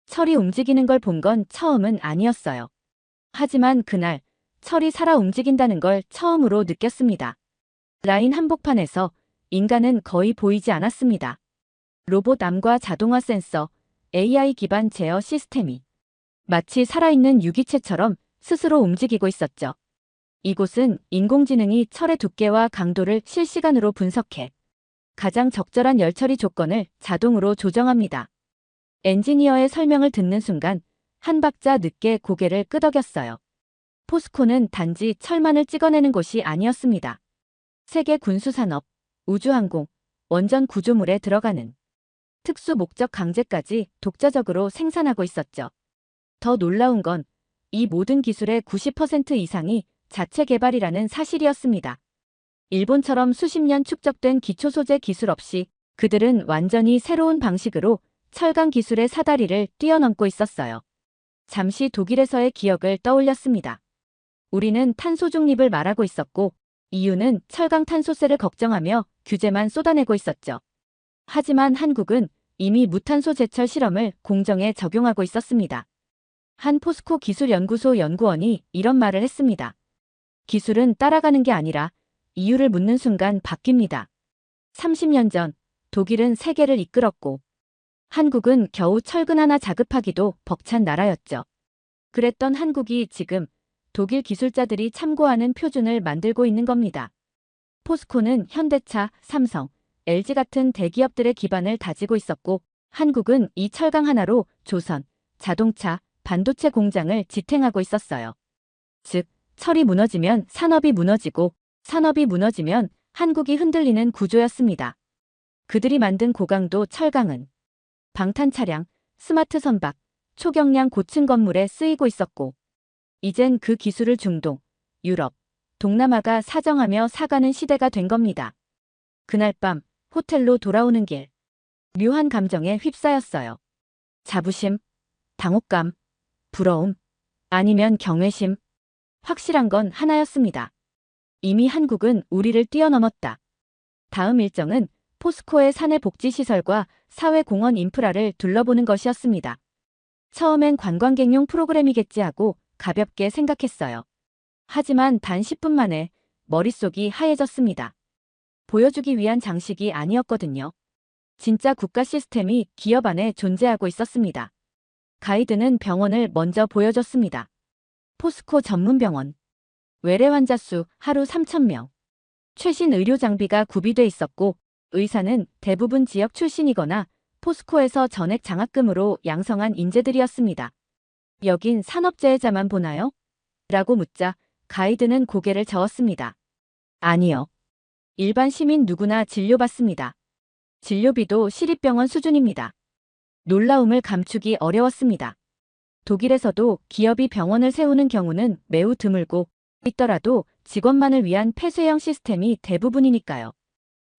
철이 움직이는 걸 본 건 처음은 아니었어요. 하지만 그날 철이 살아 움직인다는 걸 처음으로 느꼈습니다. 라인 한복판에서 인간은 거의 보이지 않았습니다. 로봇 암과 자동화 센서, AI 기반 제어 시스템이 마치 살아있는 유기체처럼 스스로 움직이고 있었죠. 이곳은 인공지능이 철의 두께와 강도를 실시간으로 분석해 가장 적절한 열처리 조건을 자동으로 조정합니다. 엔지니어의 설명을 듣는 순간 한 박자 늦게 고개를 끄덕였어요. 포스코는 단지 철만을 찍어내는 곳이 아니었습니다. 세계 군수산업, 우주항공, 원전 구조물에 들어가는 특수 목적 강제까지 독자적으로 생산하고 있었죠. 더 놀라운 건 이 모든 기술의 90% 이상이 자체 개발이라는 사실이었습니다. 일본처럼 수십 년 축적된 기초소재 기술 없이 그들은 완전히 새로운 방식으로 철강 기술의 사다리를 뛰어넘고 있었어요. 잠시 독일에서의 기억을 떠올렸습니다. 우리는 탄소 중립을 말하고 있었고 이유는 철강 탄소세를 걱정하며 규제만 쏟아내고 있었죠. 하지만 한국은 이미 무탄소 제철 실험을 공정에 적용하고 있었습니다. 한 포스코 기술연구소 연구원이 이런 말을 했습니다. 기술은 따라가는 게 아니라 이유를 묻는 순간 바뀝니다. 30년 전 독일은 세계를 이끌었고 한국은 겨우 철근 하나 자급하기도 벅찬 나라였죠. 그랬던 한국이 지금 독일 기술자들이 참고하는 표준을 만들고 있는 겁니다. 포스코는 현대차, 삼성, LG 같은 대기업들의 기반을 다지고 있었고 한국은 이 철강 하나로 조선, 자동차, 반도체 공장을 지탱하고 있었어요. 즉, 철이 무너지면 산업이 무너지고 산업이 무너지면 한국이 흔들리는 구조였습니다. 그들이 만든 고강도 철강은 방탄차량, 스마트 선박, 초경량 고층 건물에 쓰이고 있었고 이젠 그 기술을 중동, 유럽, 동남아가 사정하며 사가는 시대가 된 겁니다. 그날 밤 호텔로 돌아오는 길, 묘한 감정에 휩싸였어요. 자부심, 당혹감, 부러움, 아니면 경외심. 확실한 건 하나였습니다. 이미 한국은 우리를 뛰어넘었다. 다음 일정은 포스코의 사내 복지시설과 사회공헌 인프라를 둘러보는 것이었습니다. 처음엔 관광객용 프로그램이겠지 하고 가볍게 생각했어요. 하지만 단 10분 만에 머릿속이 하얘졌습니다. 보여주기 위한 장식이 아니었거든요. 진짜 국가 시스템이 기업 안에 존재하고 있었습니다. 가이드는 병원을 먼저 보여줬습니다. 포스코 전문병원. 외래 환자 수 하루 3,000명. 최신 의료 장비가 구비돼 있었고 의사는 대부분 지역 출신이거나 포스코에서 전액 장학금으로 양성한 인재들이었습니다. 여긴 산업재해자만 보나요? 라고 묻자 가이드는 고개를 저었습니다. 아니요. 일반 시민 누구나 진료받습니다. 진료비도 시립병원 수준입니다. 놀라움을 감추기 어려웠습니다. 독일에서도 기업이 병원을 세우는 경우는 매우 드물고 있더라도 직원만을 위한 폐쇄형 시스템이 대부분이니까요.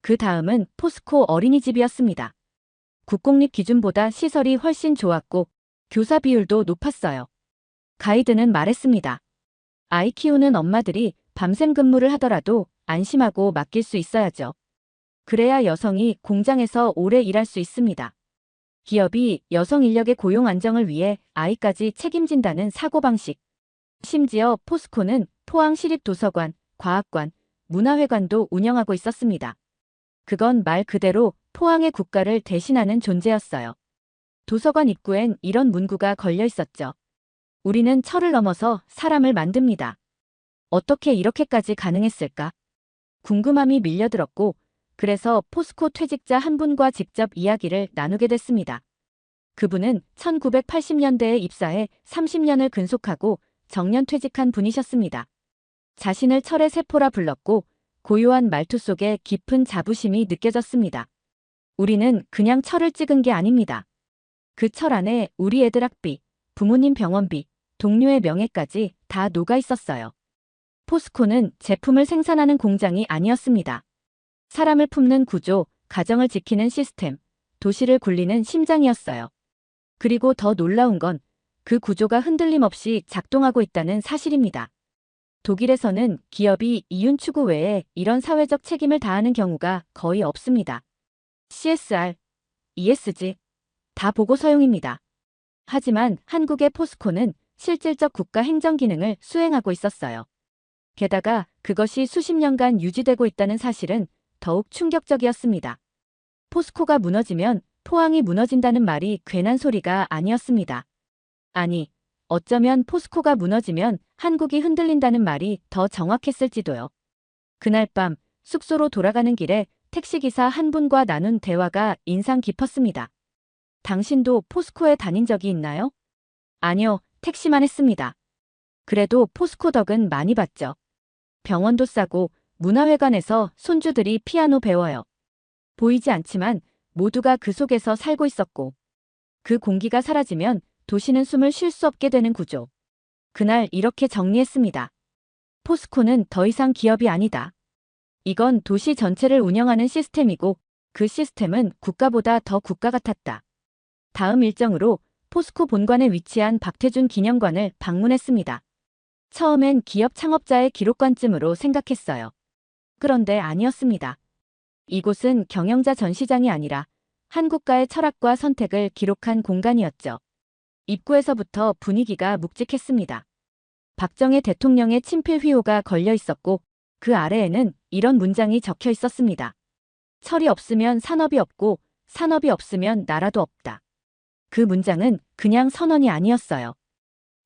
그 다음은 포스코 어린이집이었습니다. 국공립 기준보다 시설이 훨씬 좋았고 교사 비율도 높았어요. 가이드는 말했습니다. 아이 키우는 엄마들이 밤샘 근무를 하더라도 안심하고 맡길 수 있어야죠. 그래야 여성이 공장에서 오래 일할 수 있습니다. 기업이 여성 인력의 고용 안정을 위해 아이까지 책임진다는 사고방식. 심지어 포스코는 포항시립도서관, 과학관, 문화회관도 운영하고 있었습니다. 그건 말 그대로 포항의 국가를 대신하는 존재였어요. 도서관 입구엔 이런 문구가 걸려 있었죠. 우리는 철을 넘어서 사람을 만듭니다. 어떻게 이렇게까지 가능했을까? 궁금함이 밀려들었고, 그래서 포스코 퇴직자 한 분과 직접 이야기를 나누게 됐습니다. 그분은 1980년대에 입사해 30년을 근속하고 정년퇴직한 분이셨습니다. 자신을 철의 세포라 불렀고 고요한 말투 속에 깊은 자부심이 느껴졌습니다. 우리는 그냥 철을 찍은 게 아닙니다. 그 철 안에 우리 애들 학비, 부모님 병원비, 동료의 명예까지 다 녹아 있었어요. 포스코는 제품을 생산하는 공장이 아니었습니다. 사람을 품는 구조, 가정을 지키는 시스템, 도시를 굴리는 심장이었어요. 그리고 더 놀라운 건 그 구조가 흔들림 없이 작동하고 있다는 사실입니다. 독일에서는 기업이 이윤 추구 외에 이런 사회적 책임을 다하는 경우가 거의 없습니다. CSR, ESG, 다 보고서용입니다. 하지만 한국의 포스코는 실질적 국가 행정 기능을 수행하고 있었어요. 게다가 그것이 수십 년간 유지되고 있다는 사실은 더욱 충격적이었습니다. 포스코가 무너지면 포항이 무너진다는 말이 괜한 소리가 아니었습니다. 아니, 어쩌면 포스코가 무너지면 한국이 흔들린다는 말이 더 정확했을지도요. 그날 밤 숙소로 돌아가는 길에 택시기사 한 분과 나눈 대화가 인상 깊었습니다. 당신도 포스코에 다닌 적이 있나요? 아니요, 택시만 했습니다. 그래도 포스코 덕은 많이 봤죠. 병원도 싸고 문화회관에서 손주들이 피아노 배워요. 보이지 않지만 모두가 그 속에서 살고 있었고 그 공기가 사라지면 도시는 숨을 쉴 수 없게 되는 구조. 그날 이렇게 정리했습니다. 포스코는 더 이상 기업이 아니다. 이건 도시 전체를 운영하는 시스템이고 그 시스템은 국가보다 더 국가 같았다. 다음 일정으로 포스코 본관에 위치한 박태준 기념관을 방문했습니다. 처음엔 기업 창업자의 기록관쯤으로 생각했어요. 그런데 아니었습니다. 이곳은 경영자 전시장이 아니라 한국가의 철학과 선택을 기록한 공간이었죠. 입구에서부터 분위기가 묵직했습니다. 박정희 대통령의 친필 휘호가 걸려 있었고 그 아래에는 이런 문장이 적혀 있었습니다. 철이 없으면 산업이 없고 산업이 없으면 나라도 없다. 그 문장은 그냥 선언이 아니었어요.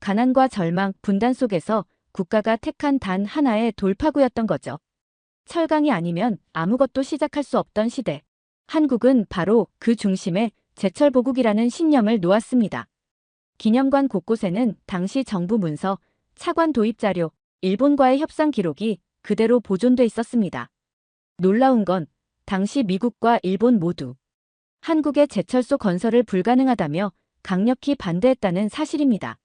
가난과 절망, 분단 속에서 국가가 택한 단 하나의 돌파구였던 거죠. 철강이 아니면 아무것도 시작할 수 없던 시대. 한국은 바로 그 중심에 제철보국이라는 신념을 놓았습니다. 기념관 곳곳에는 당시 정부 문서, 차관 도입 자료, 일본과의 협상 기록이 그대로 보존돼 있었습니다. 놀라운 건 당시 미국과 일본 모두 한국의 제철소 건설을 불가능하다며 강력히 반대했다는 사실입니다.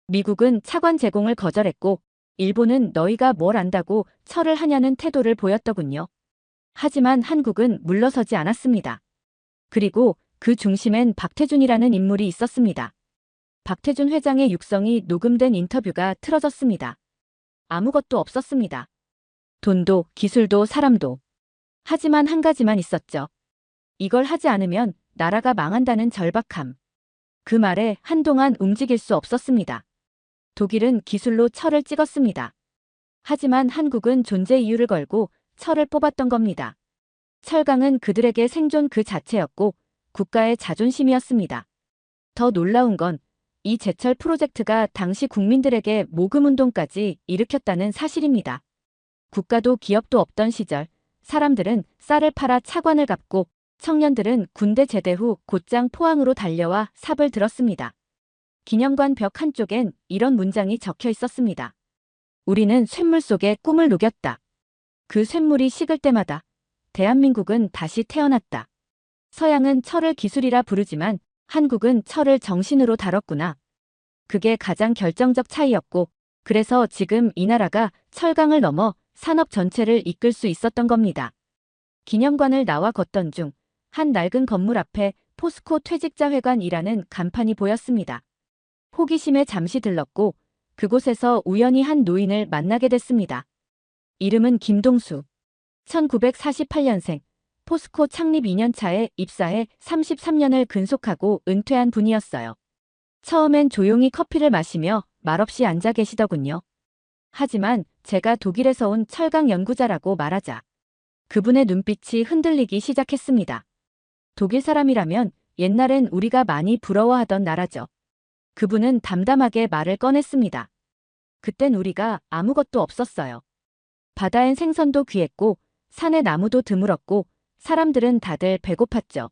미국은 차관 제공을 거절했고 일본은 너희가 뭘 안다고 철을 하냐는 태도를 보였더군요. 하지만 한국은 물러서지 않았습니다. 그리고 그 중심엔 박태준이라는 인물이 있었습니다. 박태준 회장의 육성이 녹음된 인터뷰가 틀어졌습니다. 아무것도 없었습니다. 돈도 기술도 사람도. 하지만 한 가지만 있었죠. 이걸 하지 않으면 나라가 망한다는 절박함. 그 말에 한동안 움직일 수 없었습니다. 독일은 기술로 철을 찍었습니다. 하지만 한국은 존재 이유를 걸고 철을 뽑았던 겁니다. 철강은 그들에게 생존 그 자체였고 국가의 자존심이었습니다. 더 놀라운 건 이 제철 프로젝트가 당시 국민들에게 모금운동까지 일으켰다는 사실입니다. 국가도 기업도 없던 시절 사람들은 쌀을 팔아 차관을 갚고 청년들은 군대 제대 후 곧장 포항으로 달려와 삽을 들었습니다. 기념관 벽 한쪽엔 이런 문장이 적혀 있었습니다. 우리는 쇳물 속에 꿈을 녹였다. 그 쇳물이 식을 때마다 대한민국은 다시 태어났다. 서양은 철을 기술이라 부르지만 한국은 철을 정신으로 다뤘구나. 그게 가장 결정적 차이였고, 그래서 지금 이 나라가 철강을 넘어 산업 전체를 이끌 수 있었던 겁니다. 기념관을 나와 걷던 중 한 낡은 건물 앞에 포스코 퇴직자회관이라는 간판이 보였습니다. 호기심에 잠시 들렀고 그곳에서 우연히 한 노인을 만나게 됐습니다. 이름은 김동수. 1948년생, 포스코 창립 2년차에 입사해 33년을 근속하고 은퇴한 분이었어요. 처음엔 조용히 커피를 마시며 말없이 앉아 계시더군요. 하지만 제가 독일에서 온 철강 연구자라고 말하자 그분의 눈빛이 흔들리기 시작했습니다. 독일 사람이라면 옛날엔 우리가 많이 부러워하던 나라죠. 그분은 담담하게 말을 꺼냈습니다. 그땐 우리가 아무것도 없었어요. 바다엔 생선도 귀했고 산에 나무도 드물었고 사람들은 다들 배고팠죠.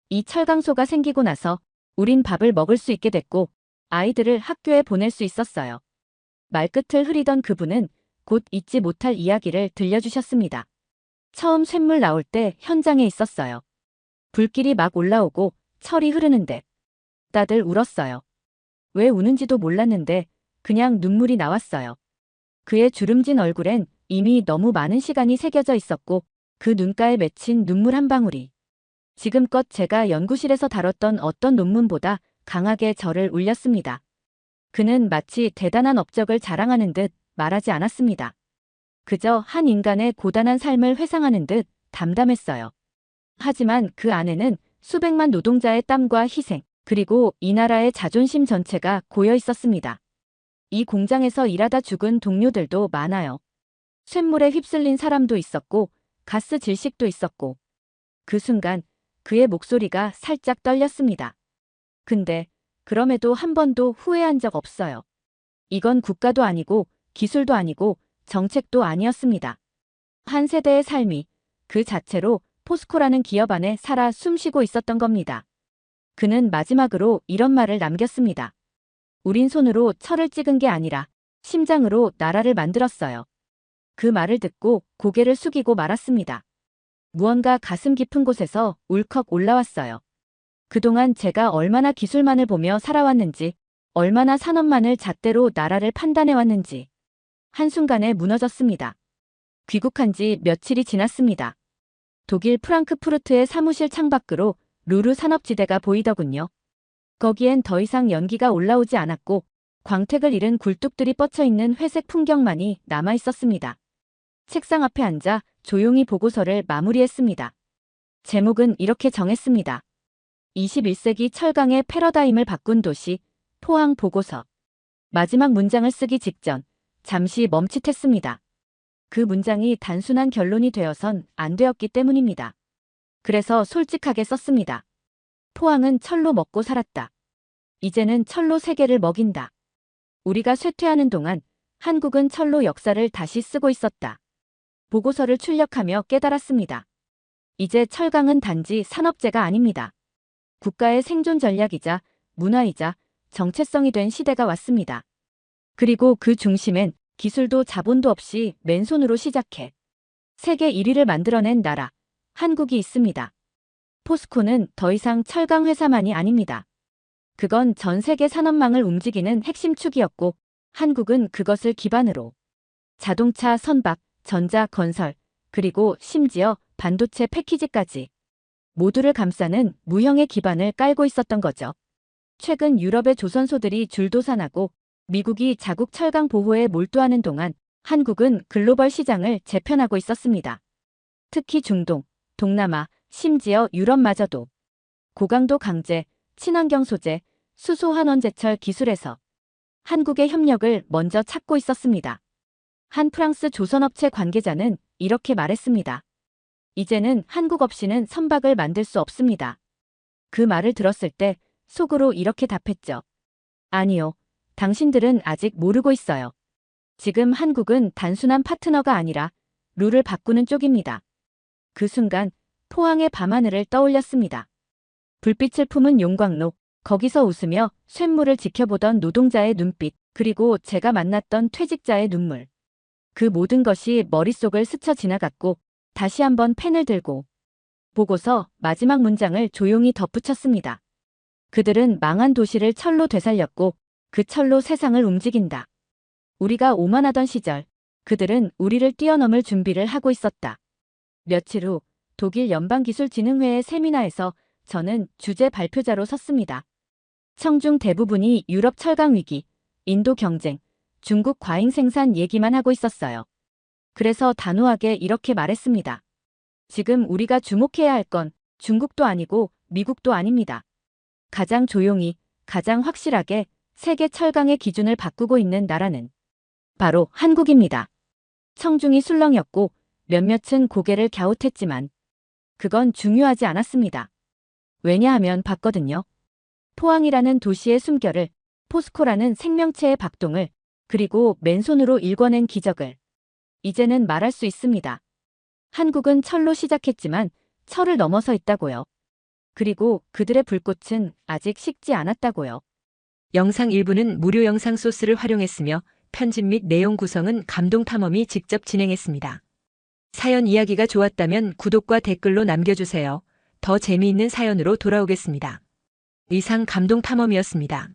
이 철강소가 생기고 나서 우린 밥을 먹을 수 있게 됐고 아이들을 학교에 보낼 수 있었어요. 말끝을 흐리던 그분은 곧 잊지 못할 이야기를 들려주셨습니다. 처음 쇳물 나올 때 현장에 있었어요. 불길이 막 올라오고 철이 흐르는데 다들 울었어요. 왜 우는지도 몰랐는데 그냥 눈물이 나왔어요. 그의 주름진 얼굴엔 이미 너무 많은 시간이 새겨져 있었고 그 눈가에 맺힌 눈물 한 방울이 지금껏 제가 연구실에서 다뤘던 어떤 논문보다 강하게 저를 울렸습니다. 그는 마치 대단한 업적을 자랑하는 듯 말하지 않았습니다. 그저 한 인간의 고단한 삶을 회상하는 듯 담담했어요. 하지만 그 안에는 수백만 노동자의 땀과 희생, 그리고 이 나라의 자존심 전체가 고여 있었습니다. 이 공장에서 일하다 죽은 동료들도 많아요. 쇳물에 휩쓸린 사람도 있었고, 가스 질식도 있었고. 그 순간 그의 목소리가 살짝 떨렸습니다. 근데 그럼에도 한 번도 후회한 적 없어요. 이건 국가도 아니고 기술도 아니고 정책도 아니었습니다. 한 세대의 삶이 그 자체로 포스코라는 기업 안에 살아 숨쉬고 있었던 겁니다. 그는 마지막으로 이런 말을 남겼습니다. 우린 손으로 철을 찍은 게 아니라 심장으로 나라를 만들었어요. 그 말을 듣고 고개를 숙이고 말았습니다. 무언가 가슴 깊은 곳에서 울컥 올라왔어요. 그동안 제가 얼마나 기술만을 보며 살아왔는지, 얼마나 산업만을 잣대로 나라를 판단해왔는지 한순간에 무너졌습니다. 귀국한 지 며칠이 지났습니다. 독일 프랑크푸르트의 사무실 창밖으로 루르 산업지대가 보이더군요. 거기엔 더 이상 연기가 올라오지 않았고 광택을 잃은 굴뚝들이 뻗쳐있는 회색 풍경만이 남아있었습니다. 책상 앞에 앉아 조용히 보고서를 마무리했습니다. 제목은 이렇게 정했습니다. 21세기 철강의 패러다임을 바꾼 도시, 포항 보고서. 마지막 문장을 쓰기 직전 잠시 멈칫했습니다. 그 문장이 단순한 결론이 되어선 안 되었기 때문입니다. 그래서 솔직하게 썼습니다. 포항은 철로 먹고 살았다. 이제는 철로 세계를 먹인다. 우리가 쇠퇴하는 동안 한국은 철로 역사를 다시 쓰고 있었다. 보고서를 출력하며 깨달았습니다. 이제 철강은 단지 산업재가 아닙니다. 국가의 생존 전략이자 문화이자 정체성이 된 시대가 왔습니다. 그리고 그 중심엔 기술도 자본도 없이 맨손으로 시작해 세계 1위를 만들어낸 나라, 한국이 있습니다. 포스코는 더 이상 철강 회사만이 아닙니다. 그건 전 세계 산업망을 움직이는 핵심 축이었고 한국은 그것을 기반으로 자동차, 선박, 전자, 건설, 그리고 심지어 반도체 패키지까지 모두를 감싸는 무형의 기반을 깔고 있었던 거죠. 최근 유럽의 조선소들이 줄도산하고 미국이 자국 철강 보호에 몰두하는 동안 한국은 글로벌 시장을 재편하고 있었습니다. 특히 중동, 동남아, 심지어 유럽마저도 고강도 강제, 친환경 소재, 수소 환원제철 기술에서 한국의 협력을 먼저 찾고 있었습니다. 한 프랑스 조선업체 관계자는 이렇게 말했습니다. 이제는 한국 없이는 선박을 만들 수 없습니다. 그 말을 들었을 때 속으로 이렇게 답했죠. 아니요. 당신들은 아직 모르고 있어요. 지금 한국은 단순한 파트너가 아니라 룰을 바꾸는 쪽입니다. 그 순간 포항의 밤하늘을 떠올렸습니다. 불빛을 품은 용광로, 거기서 웃으며 쇳물을 지켜보던 노동자의 눈빛, 그리고 제가 만났던 퇴직자의 눈물. 그 모든 것이 머릿속을 스쳐 지나갔고 다시 한번 펜을 들고 보고서 마지막 문장을 조용히 덧붙였습니다. 그들은 망한 도시를 철로 되살렸고 그 철로 세상을 움직인다. 우리가 오만하던 시절 그들은 우리를 뛰어넘을 준비를 하고 있었다. 며칠 후 독일 연방기술진흥회의 세미나에서 저는 주재 발표자로 섰습니다. 청중 대부분이 유럽 철강 위기, 인도 경쟁, 중국 과잉 생산 얘기만 하고 있었어요. 그래서 단호하게 이렇게 말했습니다. 지금 우리가 주목해야 할 건 중국도 아니고 미국도 아닙니다. 가장 조용히, 가장 확실하게 세계 철강의 기준을 바꾸고 있는 나라는 바로 한국입니다. 청중이 술렁였고 몇몇은 고개를 갸웃했지만 그건 중요하지 않았습니다. 왜냐하면 봤거든요. 포항이라는 도시의 숨결을, 포스코라는 생명체의 박동을, 그리고 맨손으로 일궈낸 기적을. 이제는 말할 수 있습니다. 한국은 철로 시작했지만 철을 넘어서 있다고요. 그리고 그들의 불꽃은 아직 식지 않았다고요.
영상 일부는 무료 영상 소스를 활용했으며 편집 및 내용 구성은 감동탐험이 직접 진행했습니다. 사연 이야기가 좋았다면 구독과 댓글로 남겨주세요. 더 재미있는 사연으로 돌아오겠습니다. 이상 감동탐험이었습니다.